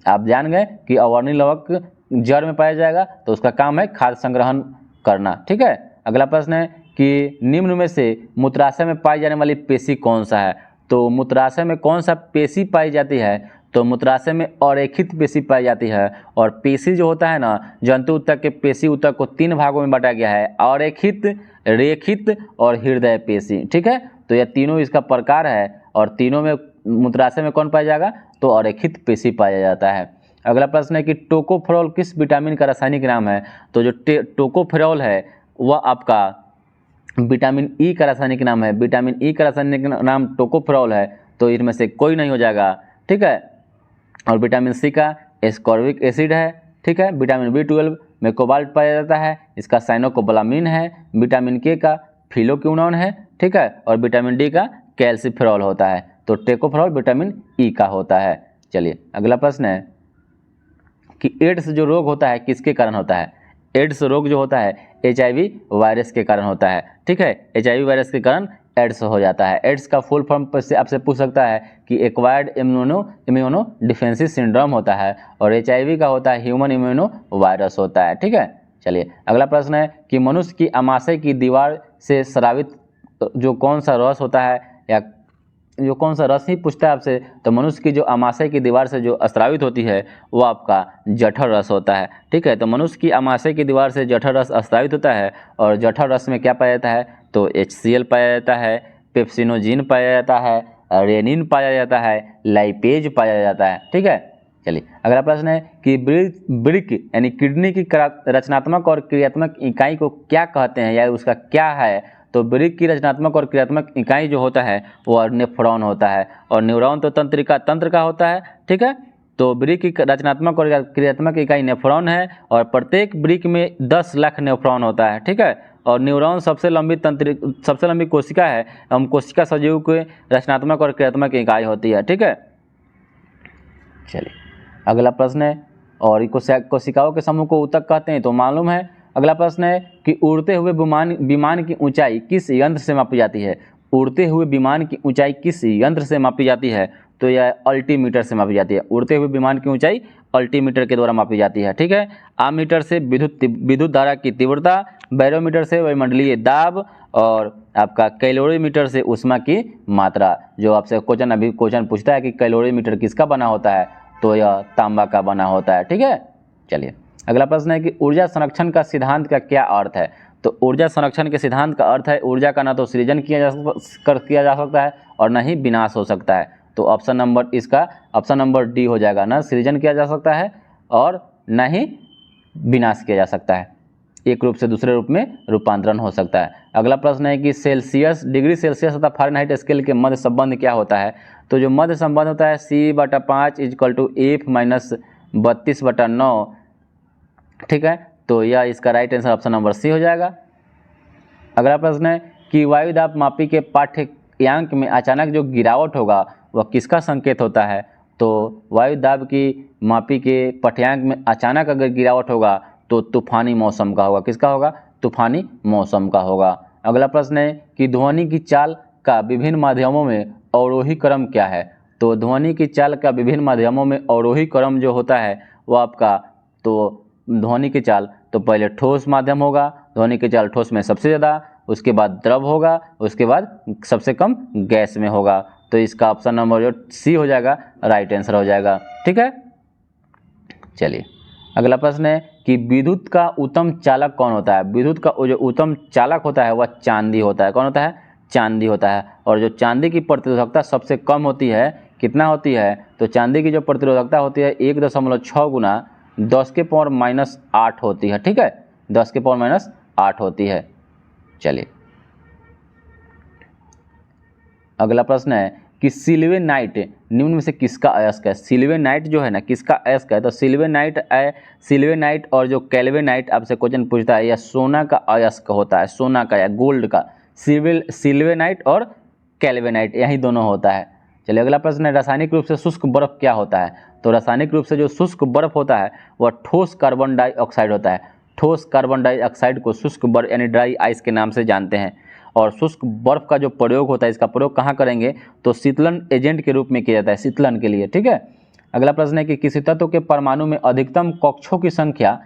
आप जान गए कि अवर्णीय लवक जड़ में पाया जाएगा तो उसका काम है खाद्य संग्रहण करना। ठीक है, अगला प्रश्न है कि निम्न में से मूत्राशय में पाई जाने वाली पेशी कौन सा है? तो मूत्राशय में कौन सा पेशी पाई जाती है? तो मूत्राशय में अरेखित पेशी पाई जाती है। और पेशी जो होता है ना, जंतु ऊतक के पेशी ऊतक को 3 भागों में बांटा गया है, अरेखित, रेखित और हृदय पेशी। ठीक है, तो यह तीनों इसका प्रकार है और तीनों में मूत्राशय में कौन पाया जाएगा? तो अरेखित पेशी पाया जाता है। अगला प्रश्न है कि टोकोफेरोल किस विटामिन का रासायनिक नाम है? तो जो टोकोफेरोल है वह आपका विटामिन ई का रासायनिक नाम है। विटामिन ई का रासायनिक नाम टोकोफेरोल है, तो इनमें से कोई नहीं हो जाएगा। ठीक है, और विटामिन सी का एस्कॉर्बिक एसिड है। ठीक है, विटामिन B12 में कोबाल्ट पाया जाता है, इसका साइनोकोबालामिन है। विटामिन के का फिलोक्विनोन है। ठीक है, और विटामिन डी का कैल्सीफेरॉल होता है। तो टोकोफेरोल विटामिन ई का होता है। चलिए अगला प्रश्न है कि एड्स जो रोग होता है किसके कारण होता है? एड्स रोग जो होता है HIV वायरस के कारण होता है। ठीक है, HIV वायरस के कारण एड्स हो जाता है। एड्स का फुल फॉर्म पर से आपसे पूछ सकता है कि एक्वायर्ड इम्यूनो डिफेंसी सिंड्रोम होता है और HIV का होता है ह्यूमन इम्यूनो वायरस होता है। ठीक है, चलिए अगला प्रश्न है कि मनुष्य की आमाशय की दीवार से स्रावित जो कौन सा रस होता है, या जो कौन सा रस ही पूछता है आपसे, तो मनुष्य की जो आमाशय की दीवार से जो स्रावित होती है वो आपका जठर रस होता है। ठीक है, तो मनुष्य की आमाशय की दीवार से जठर रस स्रावित होता है और जठर रस में क्या पाया जाता है? तो HCl पाया जाता है, पेप्सिनोजिन पाया जाता है, रेनिन पाया जाता है, लाइपेज पाया जाता है। ठीक है, चलिए अगला प्रश्न है कि वृक्क यानी किडनी की रचनात्मक और क्रियात्मक इकाई को क्या कहते हैं या उसका क्या है? तो वृक्क की रचनात्मक और क्रियात्मक इकाई जो होता है वो नेफ्रॉन होता है और न्यूरॉन तो तंत्र का होता है। ठीक है, तो वृक्क की रचनात्मक और क्रियात्मक इकाई नेफ्रॉन है और प्रत्येक वृक्क में 10 लाख नेफ्रॉन होता है। ठीक है, और न्यूरॉन सबसे लंबी कोशिका है एवं कोशिका सजीव के रचनात्मक और क्रियात्मक इकाई होती है। ठीक है, चलिए अगला प्रश्न है, और कोशिकाओं के समूह को ऊतक कहते हैं तो मालूम है। अगला प्रश्न है कि उड़ते हुए विमान की ऊंचाई किस यंत्र से मापी जाती है? उड़ते हुए विमान की ऊंचाई किस यंत्र से मापी जाती है? तो यह अल्टीमीटर से मापी जाती है। उड़ते हुए विमान की ऊंचाई अल्टीमीटर के द्वारा मापी जाती है। ठीक है, आमीटर से विद्युत धारा की तीव्रता, बैरोमीटर से वायुमंडलीय दाब और आपका कैलोरीमीटर से ऊष्मा की मात्रा। जो आपसे क्वेश्चन पूछता है कि कैलोरीमीटर किसका बना होता है, तो यह तांबा का बना होता है। ठीक है, चलिए अगला प्रश्न है कि ऊर्जा संरक्षण का सिद्धांत का क्या अर्थ है? तो ऊर्जा संरक्षण के सिद्धांत का अर्थ है ऊर्जा का ना तो सृजन किया जा सकता है और न ही विनाश हो सकता है। तो ऑप्शन नंबर डी हो जाएगा, ना सृजन किया जा सकता है और न ही विनाश किया जा सकता है। एक रूप से दूसरे रूप में रूपांतरण हो सकता है। अगला प्रश्न है कि डिग्री सेल्सियस तथा फ़ारेनहाइट स्केल के मध्य संबंध क्या होता है? तो जो मध्य संबंध होता है C/5 = F - 32/9। ठीक है, तो यह इसका right answer option number C हो जाएगा। अगला प्रश्न है कि वायु दाब मापी के पाठ्यांक में अचानक जो गिरावट होगा वह किसका संकेत होता है? तो वायु दाब की मापी के पाठ्यांक में अचानक अगर गिरावट होगा तो तूफानी मौसम का होगा। किसका होगा? तूफानी मौसम का होगा। अगला प्रश्न है कि ध्वनि की चाल का विभिन्न माध्यमों में अवरोही क्रम क्या है? तो ध्वनि की चाल का विभिन्न माध्यमों में अवरोही क्रम जो होता है वो आपका, तो ध्वनि की चाल तो पहले ठोस माध्यम होगा, ध्वनि की चाल ठोस में सबसे ज़्यादा, उसके बाद द्रव होगा, उसके बाद सबसे कम गैस में होगा। तो इसका ऑप्शन नंबर जो सी हो जाएगा राइट आंसर हो जाएगा। ठीक है, चलिए अगला प्रश्न है कि विद्युत का उत्तम चालक कौन होता है। विद्युत का जो उत्तम चालक होता है वह चांदी होता है। कौन होता है? चांदी होता है। और जो चांदी की प्रतिरोधकता सबसे कम होती है, कितना होती है? तो चांदी की जो प्रतिरोधकता होती है 1.6 गुना 10⁻⁻8 होती है। ठीक है, 10⁻⁻8 होती है। चलिए अगला प्रश्न है कि सिल्वेनाइट निम्न में से किसका अयस्क है। सिल्वेनाइट जो है ना किसका अयस्क है? तो सिल्वेनाइट और जो कैल्वेनाइट आपसे क्वेश्चन पूछता है, यह सोना का अयस्क होता है, सोना का या गोल्ड का। सिल्वेनाइट और कैल्वेनाइट यही दोनों होता है। चलिए अगला प्रश्न है रासायनिक रूप से शुष्क बर्फ क्या होता है। तो रासायनिक रूप से जो शुष्क बर्फ होता है वह ठोस कार्बन डाइऑक्साइड होता है। ठोस कार्बन डाइऑक्साइड को शुष्क बर्फ यानी ड्राई आइस के नाम से जानते हैं। और शुष्क बर्फ का जो प्रयोग होता है, इसका प्रयोग कहाँ करेंगे? तो शीतलन एजेंट के रूप में किया जाता है, शीतलन के लिए। ठीक है, अगला प्रश्न है कि किसी तत्व के परमाणु में अधिकतम कक्षों की संख्या,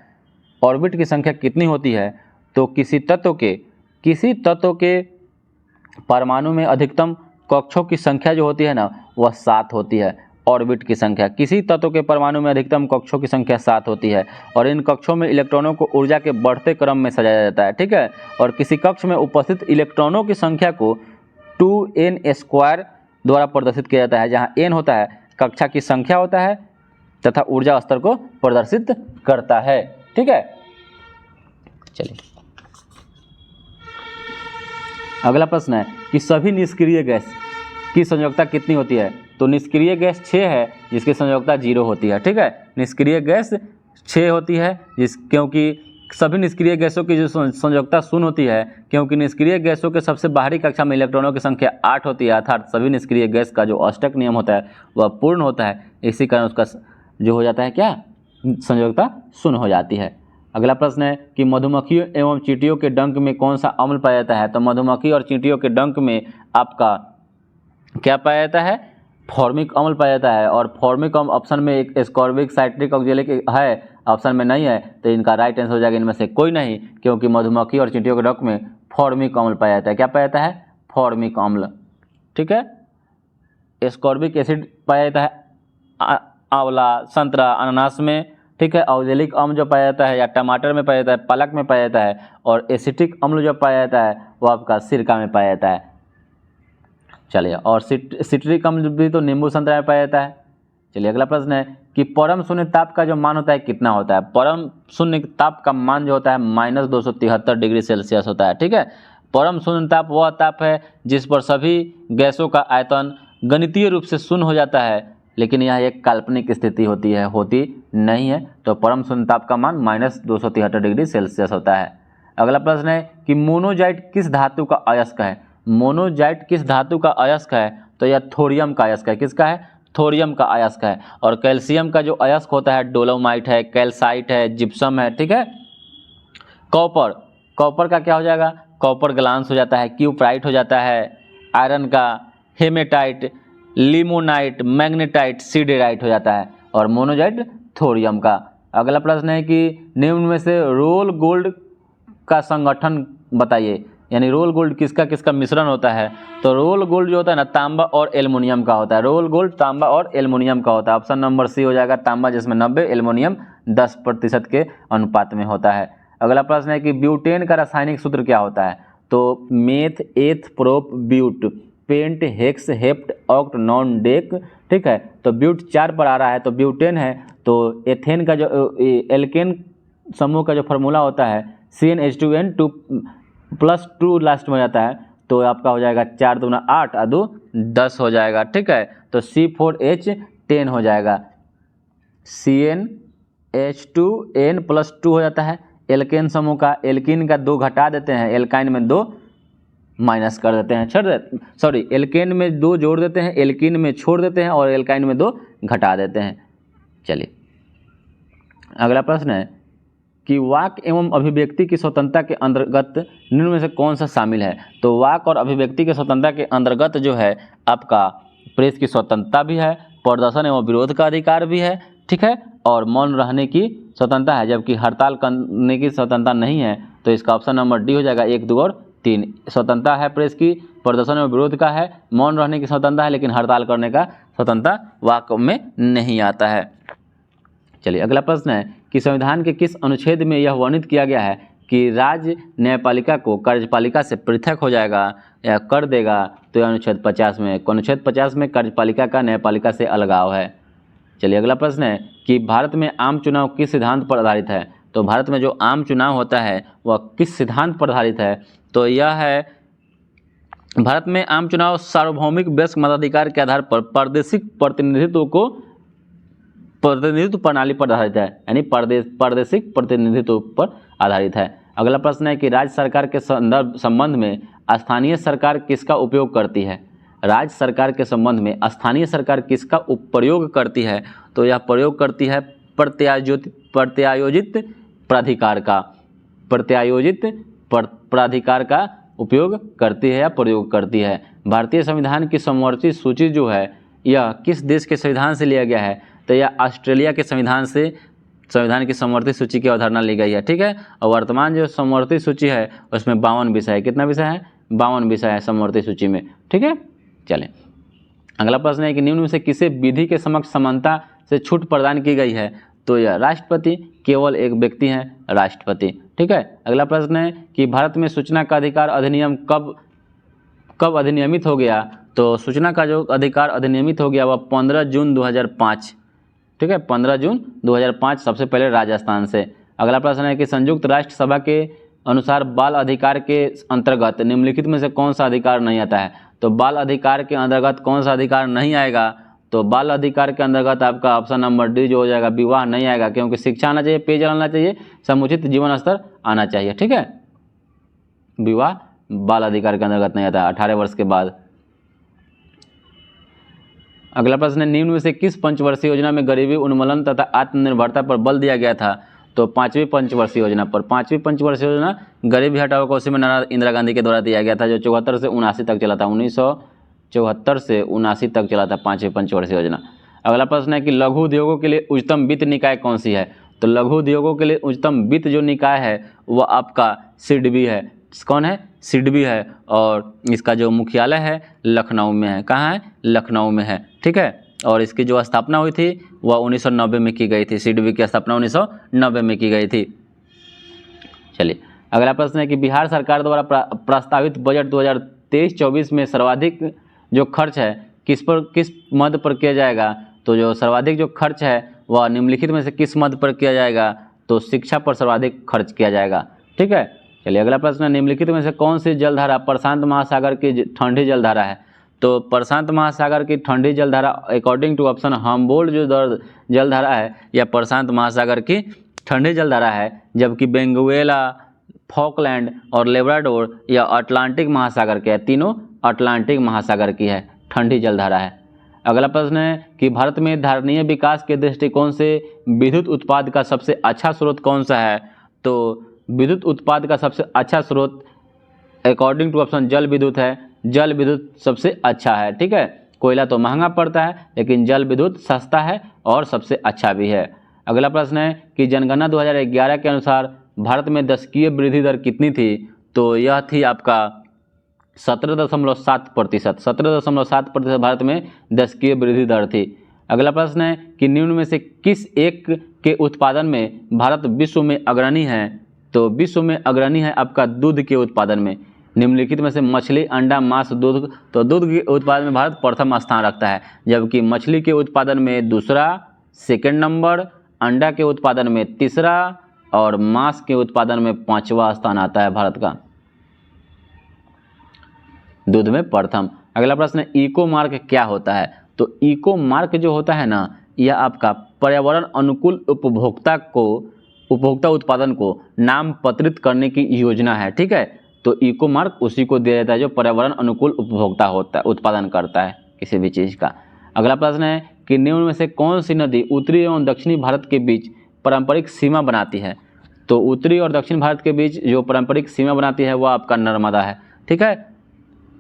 ऑर्बिट की संख्या कितनी होती है। तो किसी तत्व के परमाणु में अधिकतम कक्षों की संख्या जो होती है ना वह 7 होती है। ऑर्बिट की संख्या, किसी तत्व के परमाणु में अधिकतम कक्षों की संख्या 7 होती है। और इन कक्षों में इलेक्ट्रॉनों को ऊर्जा के बढ़ते क्रम में सजाया जाता है। ठीक है, और किसी कक्ष में उपस्थित इलेक्ट्रॉनों की संख्या को 2n² द्वारा प्रदर्शित किया जाता है, जहां n होता है कक्षा की संख्या होता है तथा ऊर्जा स्तर को प्रदर्शित करता है। ठीक है, चलिए अगला प्रश्न है कि सभी निष्क्रिय गैस की संयोजकता कितनी होती है। तो निष्क्रिय गैस 6 है जिसकी संयोजकता 0 होती है। ठीक है, निष्क्रिय गैस 6 होती है क्योंकि सभी निष्क्रिय गैसों की जो संयोजकता 0 होती है, क्योंकि निष्क्रिय गैसों के सबसे बाहरी कक्षा में इलेक्ट्रॉनों की संख्या 8 होती है। अर्थात सभी निष्क्रिय गैस का जो अष्टक नियम होता है वह पूर्ण होता है। इसी कारण उसका जो हो जाता है क्या, संयोजकता 0 हो जाती है। अगला प्रश्न है कि मधुमक्खियों एवं चींटियों के डंक में कौन सा अम्ल पाया जाता है। तो मधुमक्खी और चींटियों के डंक में आपका क्या पाया जाता है? फॉर्मिक अम्ल पाया जाता है। और फॉर्मिक अम्ल ऑप्शन में एक एस्कॉर्बिक साइट्रिक ऑक्जेलिक है, ऑप्शन में नहीं है, तो इनका राइट आंसर हो जाएगा इनमें से कोई नहीं, क्योंकि मधुमक्खी और चींटियों के डंक में फॉर्मिक अम्ल पाया जाता है। क्या पाया जाता है? फॉर्मिक अम्ल। ठीक है, एस्कॉर्बिक एसिड पाया जाता है आंवला, संतरा, अनानास में। ठीक है, ऑक्जेलिक अम्ल जो पाया जाता है या टमाटर में पाया जाता है, पालक में पाया जाता है। और एसिटिक अम्ल जो पाया जाता है वो आपका सिरका में पाया जाता है। चलिए, और सिट्रिक अम्ल भी तो नींबू संतरा में पाया जाता है। चलिए अगला प्रश्न है कि परम शून्य ताप का जो मान होता है कितना होता है। परम शून्य ताप का मान जो होता है -273 डिग्री सेल्सियस होता है। ठीक है, परम शून्य ताप वह ताप है जिस पर सभी गैसों का आयतन गणितीय रूप से शून्य हो जाता है, लेकिन यह एक काल्पनिक स्थिति होती नहीं है। तो परम शून्य ताप का मान -273 डिग्री सेल्सियस होता है। अगला प्रश्न है कि मोनोजाइट किस धातु का अयस्क है। मोनोजाइट किस धातु का अयस्क है। तो यह थोरियम का अयस्क है। किसका है? थोरियम का अयस्क है। और कैल्शियम का जो अयस्क होता है डोलोमाइट है, कैल्साइट है, जिप्सम है। ठीक है, कॉपर का क्या हो जाएगा? कॉपर ग्लांस हो जाता है, क्यूप्राइट हो जाता है, आयरन का हेमेटाइट, लिमोनाइट, मैग्नेटाइट, सीडेराइट हो जाता है, और मोनोजाइट थोरियम का। अगला प्रश्न है कि निम्न में से रोल गोल्ड का संगठन बताइए, यानी रोल गोल्ड किसका किसका मिश्रण होता है। तो रोल गोल्ड जो होता है ना तांबा और एल्युमिनियम का होता है। रोल गोल्ड तांबा और एल्युमिनियम का होता है। ऑप्शन नंबर सी हो जाएगा, तांबा जिसमें 90, एल्युमिनियम 10% के अनुपात में होता है। अगला प्रश्न है कि ब्यूटेन का रासायनिक सूत्र क्या होता है। तो meth, eth, prop, but, pent, hex, hept, oct, non, dec. ठीक है, तो ब्यूट 4 पर आ रहा है तो ब्यूटेन है। तो एथेन का जो एल्केन समूह का जो फार्मूला होता है CnH2n2 +2 लास्ट में जाता है, तो आपका हो जाएगा 4 दूना 8 और 2 10 हो जाएगा। ठीक है, तो C4H10 हो जाएगा। CnH2n +2 हो जाता है एल्केन समूह का। एल्कीन का 2 घटा देते हैं, एल्काइन में 2 माइनस कर देते हैं, एल्केन में 2 जोड़ देते हैं, एल्कीन में छोड़ देते हैं, और एल्काइन में 2 घटा देते हैं। चलिए अगला प्रश्न है कि वाक एवं अभिव्यक्ति की स्वतंत्रता के अंतर्गत निम्न में से कौन सा शामिल है। तो वाक और अभिव्यक्ति की स्वतंत्रता के अंतर्गत जो है आपका प्रेस की स्वतंत्रता भी है, प्रदर्शन एवं विरोध का अधिकार भी है। ठीक है, और मौन रहने की स्वतंत्रता है, जबकि हड़ताल करने की स्वतंत्रता नहीं है। तो इसका ऑप्शन नंबर डी हो जाएगा, 1, 2 और 3 स्वतंत्रता है प्रेस की, प्रदर्शन और विरोध का है, मौन रहने की स्वतंत्रता है लेकिन हड़ताल करने का स्वतंत्रता वाक्य में नहीं आता है। चलिए अगला प्रश्न है कि संविधान के किस अनुच्छेद में यह वर्णित किया गया है कि राज्य न्यायपालिका को कार्यपालिका से पृथक हो जाएगा या कर देगा? तो यह अनुच्छेद 50 में। अनुच्छेद 50 में कार्यपालिका का न्यायपालिका से अलगाव है। चलिए अगला प्रश्न है कि भारत में आम चुनाव किस सिद्धांत पर आधारित है? तो भारत में जो आम चुनाव होता है वह किस सिद्धांत पर आधारित है? तो यह है, भारत में आम चुनाव सार्वभौमिक वयस्क मताधिकार के आधार पर प्रादेशिक प्रतिनिधित्व प्रणाली पर आधारित है, यानी प्रादेशिक प्रतिनिधित्व पर आधारित है। अगला प्रश्न है कि राज्य सरकार के संबंध में स्थानीय सरकार किसका उपयोग करती है? राज्य सरकार के संबंध में स्थानीय सरकार किसका प्रयोग करती है? तो यह प्रयोग करती है प्रत्यायोजित प्राधिकार का, प्राधिकार का उपयोग करती है या प्रयोग करती है। भारतीय संविधान की समवर्ती सूची जो है यह किस देश के संविधान से लिया गया है? तो यह ऑस्ट्रेलिया के संविधान से संविधान की समवर्ती सूची की अवधारणा ली गई है, ठीक है। और वर्तमान जो समवर्ती सूची है उसमें 52 विषय है। कितना विषय है? 52 विषय है समवर्ती सूची में, ठीक है। चलें अगला प्रश्न है कि निम्न में से किसे विधि के समक्ष समानता से छूट प्रदान की गई है? तो यह राष्ट्रपति, केवल एक व्यक्ति हैं राष्ट्रपति, ठीक है। अगला प्रश्न है कि भारत में सूचना का अधिकार अधिनियम कब अधिनियमित हो गया? तो सूचना का जो अधिकार अधिनियमित हो गया वह 15 जून 2005, ठीक है, 15 जून 2005 सबसे पहले राजस्थान से। अगला प्रश्न है कि संयुक्त राष्ट्र सभा के अनुसार बाल अधिकार के अंतर्गत निम्नलिखित में से कौन सा अधिकार नहीं आता है? तो बाल अधिकार के अंतर्गत कौन सा अधिकार नहीं आएगा? तो बाल अधिकार के अंतर्गत आपका ऑप्शन नंबर डी जो हो जाएगा, विवाह नहीं आएगा, क्योंकि शिक्षा आना चाहिए, पेयजल आना चाहिए, समुचित जीवन स्तर आना चाहिए, ठीक है। विवाह बाल अधिकार के अंतर्गत नहीं आता 18 वर्ष के बाद। अगला प्रश्न है निम्न में से किस पंचवर्षीय योजना में गरीबी उन्मूलन तथा आत्मनिर्भरता पर बल दिया गया था? तो 5वीं पंचवर्षीय योजना पर। 5वीं पंचवर्षीय योजना गरीबी हटाओ को उसी में इंदिरा गांधी के द्वारा दिया गया था, जो 74 से 79 तक चला था। 1974 से 79 तक चला था 5वीं पंचवर्षीय योजना। अगला प्रश्न है कि लघु उद्योगों के लिए उच्चतम वित्त निकाय कौन सी है? तो लघु उद्योगों के लिए उच्चतम वित्त जो निकाय है वह आपका सिडबी है। कौन है? सिडबी है। और इसका जो मुख्यालय है लखनऊ में है। कहाँ है? लखनऊ में है, ठीक है। और इसकी जो स्थापना हुई थी वह 1990 में की गई थी। सिडबी की स्थापना 1990 में की गई थी। चलिए अगला प्रश्न है कि बिहार सरकार द्वारा प्रस्तावित बजट 2023-24 में सर्वाधिक जो खर्च है किस मद पर किया जाएगा? तो जो सर्वाधिक जो खर्च है वह निम्नलिखित में से किस मद पर किया जाएगा? तो शिक्षा पर सर्वाधिक खर्च किया जाएगा, ठीक है। चलिए अगला प्रश्न है निम्नलिखित में से कौन सी जलधारा प्रशांत महासागर की ठंडी जलधारा है? तो प्रशांत महासागर की ठंडी जलधारा अकॉर्डिंग टू ऑप्शन हम्बोल्ट जो जलधारा है यह प्रशांत महासागर की ठंडी जलधारा है, जबकि बेंगुएला, फॉकलैंड और लेब्राडोर यह अटलांटिक महासागर के है। तीनों अटलांटिक महासागर की है, ठंडी जलधारा है। अगला प्रश्न है कि भारत में धारणीय विकास के दृष्टिकोण से विद्युत उत्पाद का सबसे अच्छा स्रोत कौन सा है? तो विद्युत उत्पाद का सबसे अच्छा स्रोत अकॉर्डिंग टू ऑप्शन जल विद्युत है। जल विद्युत सबसे अच्छा है, ठीक है। कोयला तो महंगा पड़ता है लेकिन जल विद्युत सस्ता है और सबसे अच्छा भी है। अगला प्रश्न है कि जनगणना 2011 के अनुसार भारत में दशकीय वृद्धि दर कितनी थी? तो यह थी आपका 17.7%। 17.7% भारत में दशकीय वृद्धि दर थी। अगला प्रश्न है कि निम्न में से किस एक के उत्पादन में भारत विश्व में अग्रणी है? तो विश्व में अग्रणी है आपका दूध के उत्पादन में। निम्नलिखित में से मछली, अंडा, मांस, दूध। तो दूध के उत्पादन में भारत प्रथम स्थान रखता है, जबकि मछली के उत्पादन में दूसरा, सेकंड नंबर, अंडा के उत्पादन में तीसरा और मांस के उत्पादन में 5वां स्थान आता है भारत का। दूध में प्रथम। अगला प्रश्न है इको मार्क क्या होता है? तो इको मार्क जो होता है ना यह आपका पर्यावरण अनुकूल उपभोक्ता उत्पादन को नामपत्रित करने की योजना है, ठीक है। तो इको मार्क उसी को दिया जाता है जो पर्यावरण अनुकूल उपभोक्ता होता है, उत्पादन करता है किसी भी चीज़ का। अगला प्रश्न है कि निम्न में से कौन सी नदी उत्तरी एवं दक्षिणी भारत के बीच पारंपरिक सीमा बनाती है? तो उत्तरी और दक्षिण भारत के बीच जो पारंपरिक सीमा बनाती है वह आपका नर्मदा है, ठीक है।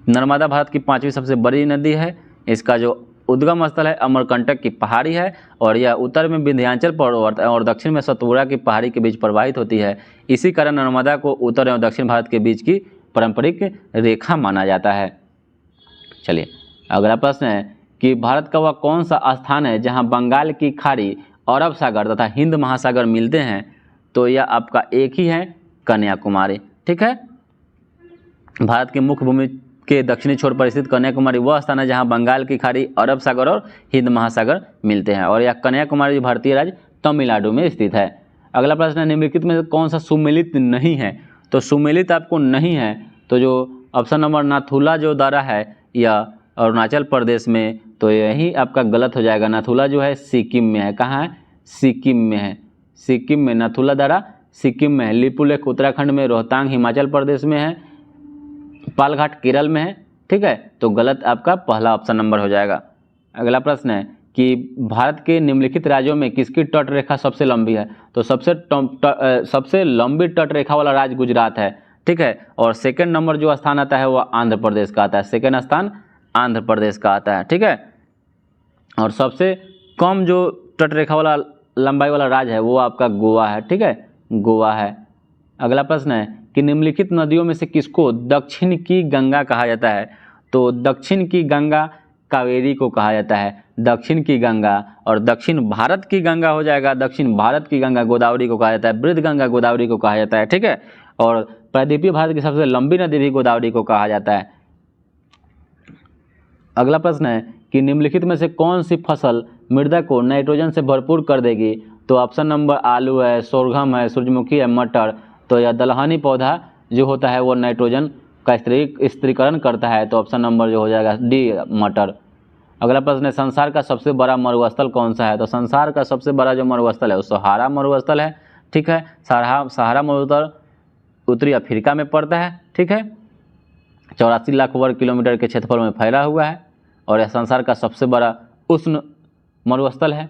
नर्मदा भारत की 5वीं सबसे बड़ी नदी है। इसका जो उद्गम स्थल है अमरकंटक की पहाड़ी है और यह उत्तर में विंध्याचल पर्वत और दक्षिण में सतपुड़ा की पहाड़ी के बीच प्रवाहित होती है। इसी कारण नर्मदा को उत्तर एवं दक्षिण भारत के बीच की पारंपरिक रेखा माना जाता है। चलिए अगला प्रश्न है कि भारत का वह कौन सा स्थान है जहां बंगाल की खाड़ी, अरब सागर तथा हिंद महासागर मिलते हैं? तो यह आपका एक ही है, कन्याकुमारी। ठीक है, भारत के मुख्य भूमि के दक्षिणी छोर पर स्थित कन्याकुमारी वह स्थान है जहां बंगाल की खाड़ी, अरब सागर और हिंद महासागर मिलते हैं, और यह कन्याकुमारी भारतीय राज्य तमिलनाडु में स्थित है। अगला प्रश्न है निम्नलिखित में कौन सा सुमेलित नहीं है? तो सुमेलित आपको नहीं है तो जो ऑप्शन नंबर नाथुला जो दर्रा है या अरुणाचल प्रदेश में, तो यही आपका गलत हो जाएगा। नाथुला जो है सिक्किम में है। कहाँ है? सिक्किम में है। सिक्किम में नाथुला दर्रा सिक्किम में है। लिपुलेख उत्तराखंड में, रोहतांग हिमाचल प्रदेश में है, पालघाट केरल में है। ठीक है, तो गलत आपका पहला ऑप्शन नंबर हो जाएगा। अगला प्रश्न है कि भारत के निम्नलिखित राज्यों में किसकी तट रेखा सबसे लंबी है? तो सबसे लंबी तट रेखा वाला राज्य गुजरात है। ठीक है, और सेकंड नंबर जो स्थान आता है वह आंध्र प्रदेश का आता है। सेकंड स्थान आंध्र प्रदेश का आता है। ठीक है, और सबसे कम जो तट रेखा वाला लंबाई वाला राज्य है वो आपका गोवा है। ठीक है, गोवा है। अगला प्रश्न है कि निम्नलिखित नदियों में से किसको दक्षिण की गंगा कहा जाता है? तो दक्षिण की गंगा कावेरी को कहा जाता है। दक्षिण की गंगा, और दक्षिण भारत की गंगा हो जाएगा, दक्षिण भारत की गंगा गोदावरी को कहा जाता है। बृहद गंगा गोदावरी को कहा जाता है। ठीक है, और प्रायद्वीपीय भारत की सबसे लंबी नदी भी गोदावरी को कहा जाता है। अगला प्रश्न है कि निम्नलिखित में से कौन सी फसल मृदा को नाइट्रोजन से भरपूर कर देगी? तो ऑप्शन नंबर आलू है, सोरघम है, सूरजमुखी है, मटर। तो यह दलहनी पौधा जो होता है वो नाइट्रोजन का स्थिरीकरण करता है। तो ऑप्शन नंबर जो हो जाएगा डी, मटर। अगला प्रश्न है संसार का सबसे बड़ा मरुस्थल कौन सा है? तो संसार का सबसे बड़ा जो मरुस्थल है वो सहारा मरुस्थल है। ठीक है, सहारा मरुस्थल उत्तरी अफ्रीका में पड़ता है। ठीक है, 84 लाख वर्ग किलोमीटर के क्षेत्रफल में फैला हुआ है, और यह संसार का सबसे बड़ा उष्ण मरुस्थल है।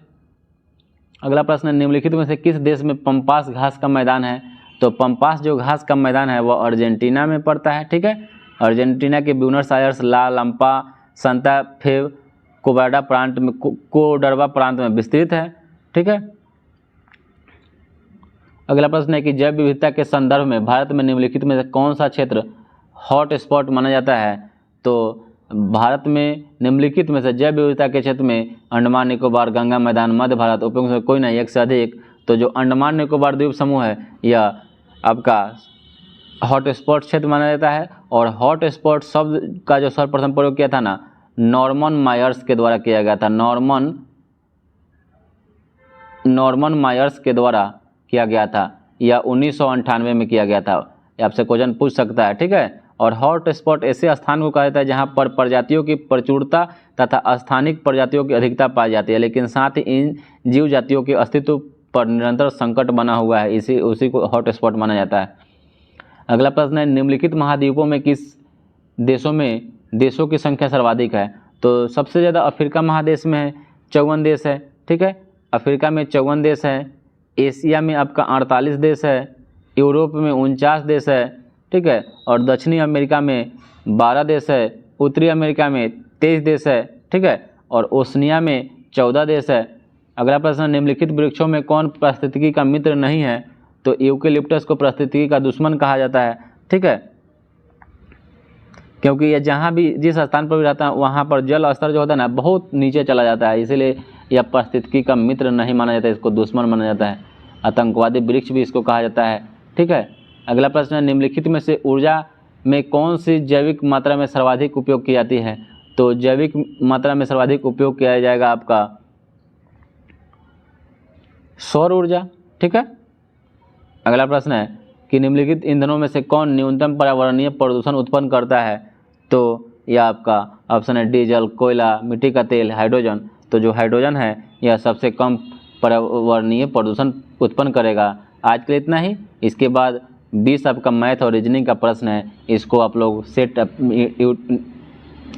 अगला प्रश्न है निम्नलिखित में से किस देश में पंपास घास का मैदान है? तो पंपास जो घास का मैदान है वह अर्जेंटीना में पड़ता है। ठीक है, अर्जेंटीना के ब्यूनस आयर्स, ला लंपा, सांता फे कोबाडा प्रांत में, कोडरवा प्रांत में विस्तृत है। ठीक है, अगला प्रश्न है कि जैव विविधता के संदर्भ में भारत में निम्नलिखित में से कौन सा क्षेत्र हॉट स्पॉट माना जाता है? तो भारत में निम्नलिखित में से जैव विविधता के क्षेत्र में अंडमान निकोबार, गंगा मैदान, मध्य भारत, उपयुक्त में कोई नहीं, एक से अधिक। तो जो अंडमान निकोबार द्वीप समूह है यह आपका हॉट स्पॉट क्षेत्र माना जाता है। और हॉट स्पॉट शब्द का जो सर्वप्रथम प्रयोग किया था ना, नॉर्मन मायर्स के द्वारा किया गया था। नॉर्मन मायर्स के द्वारा किया गया था, या 1998 में किया गया था। आपसे क्वेश्चन पूछ सकता है। ठीक है, और हॉट स्पॉट ऐसे स्थान को कहा जाता है जहां पर प्रजातियों की प्रचुरता तथा स्थानिक प्रजातियों की अधिकता पाई जाती है, लेकिन साथ ही इन जीव जातियों के अस्तित्व पर निरंतर संकट बना हुआ है, उसी को हॉट स्पॉट माना जाता है। अगला प्रश्न है निम्नलिखित महाद्वीपों में किस देशों की संख्या सर्वाधिक है? तो सबसे ज़्यादा अफ्रीका महादेश में है, 54 देश है। ठीक है, अफ्रीका में 54 देश है। एशिया में आपका 48 देश है। यूरोप में 49 देश है। ठीक है, और दक्षिणी अमेरिका में 12 देश है। उत्तरी अमेरिका में 23 देश है। ठीक है, और ओशनिया में 14 देश है। अगला प्रश्न निम्नलिखित वृक्षों में कौन पारिस्थितिकी का मित्र नहीं है? तो यूकेलिप्टस को पारिस्थितिकी का दुश्मन कहा जाता है। ठीक है, क्योंकि यह जहाँ भी जिस स्थान पर भी रहता है वहाँ पर जल स्तर जो होता है ना बहुत नीचे चला जाता है, इसीलिए यह पारिस्थितिकी का मित्र नहीं माना जाता है, इसको दुश्मन माना जाता है। आतंकवादी वृक्ष भी इसको कहा जाता है। ठीक है, अगला प्रश्न है निम्नलिखित में से ऊर्जा में कौन सी जैविक मात्रा में सर्वाधिक उपयोग की जाती है? तो जैविक मात्रा में सर्वाधिक उपयोग किया जाएगा आपका सौर ऊर्जा। ठीक है, अगला प्रश्न है कि निम्नलिखित ईंधनों में से कौन न्यूनतम पर्यावरणीय प्रदूषण उत्पन्न करता है? तो यह आपका ऑप्शन है डीजल, कोयला, मिट्टी का तेल, हाइड्रोजन। तो जो हाइड्रोजन है यह सबसे कम पर्यावरणीय प्रदूषण उत्पन्न करेगा। आज के लिए इतना ही। इसके बाद 20 आपका मैथ और रीजनिंग का प्रश्न है, इसको आप लोग सेट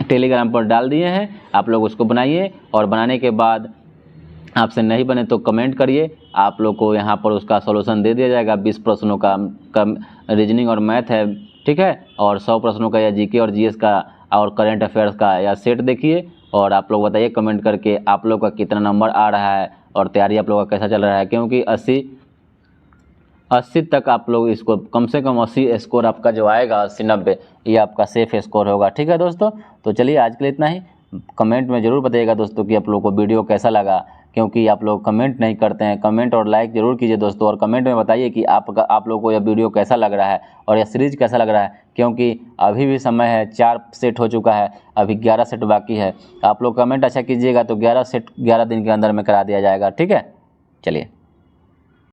टेलीग्राम पर डाल दिए हैं, आप लोग उसको बनाइए, और बनाने के बाद आपसे नहीं बने तो कमेंट करिए, आप लोग को यहाँ पर उसका सॉल्यूशन दे दिया जाएगा। 20 प्रश्नों का रीजनिंग और मैथ है। ठीक है, और 100 प्रश्नों का या जीके और जीएस का और करंट अफेयर्स का या सेट देखिए, और आप लोग बताइए कमेंट करके आप लोग का कितना नंबर आ रहा है और तैयारी आप लोग का कैसा चल रहा है। क्योंकि 80 तक आप लोग इसको कम से कम 80 स्कोर आपका जो आएगा 80-90, ये आपका सेफ स्कोर होगा। ठीक है दोस्तों, तो चलिए आज के लिए इतना ही। कमेंट में ज़रूर बताइएगा दोस्तों कि आप लोगों को वीडियो कैसा लगा, क्योंकि आप लोग कमेंट नहीं करते हैं। कमेंट और लाइक ज़रूर कीजिए दोस्तों, और कमेंट में बताइए कि आप लोगों को यह वीडियो कैसा लग रहा है और यह सीरीज़ कैसा लग रहा है, क्योंकि अभी भी समय है, 4 सेट हो चुका है, अभी 11 सेट बाकी है। आप लोग कमेंट अच्छा कीजिएगा तो 11 सेट 11 दिन के अंदर में करा दिया जाएगा। ठीक है, चलिए।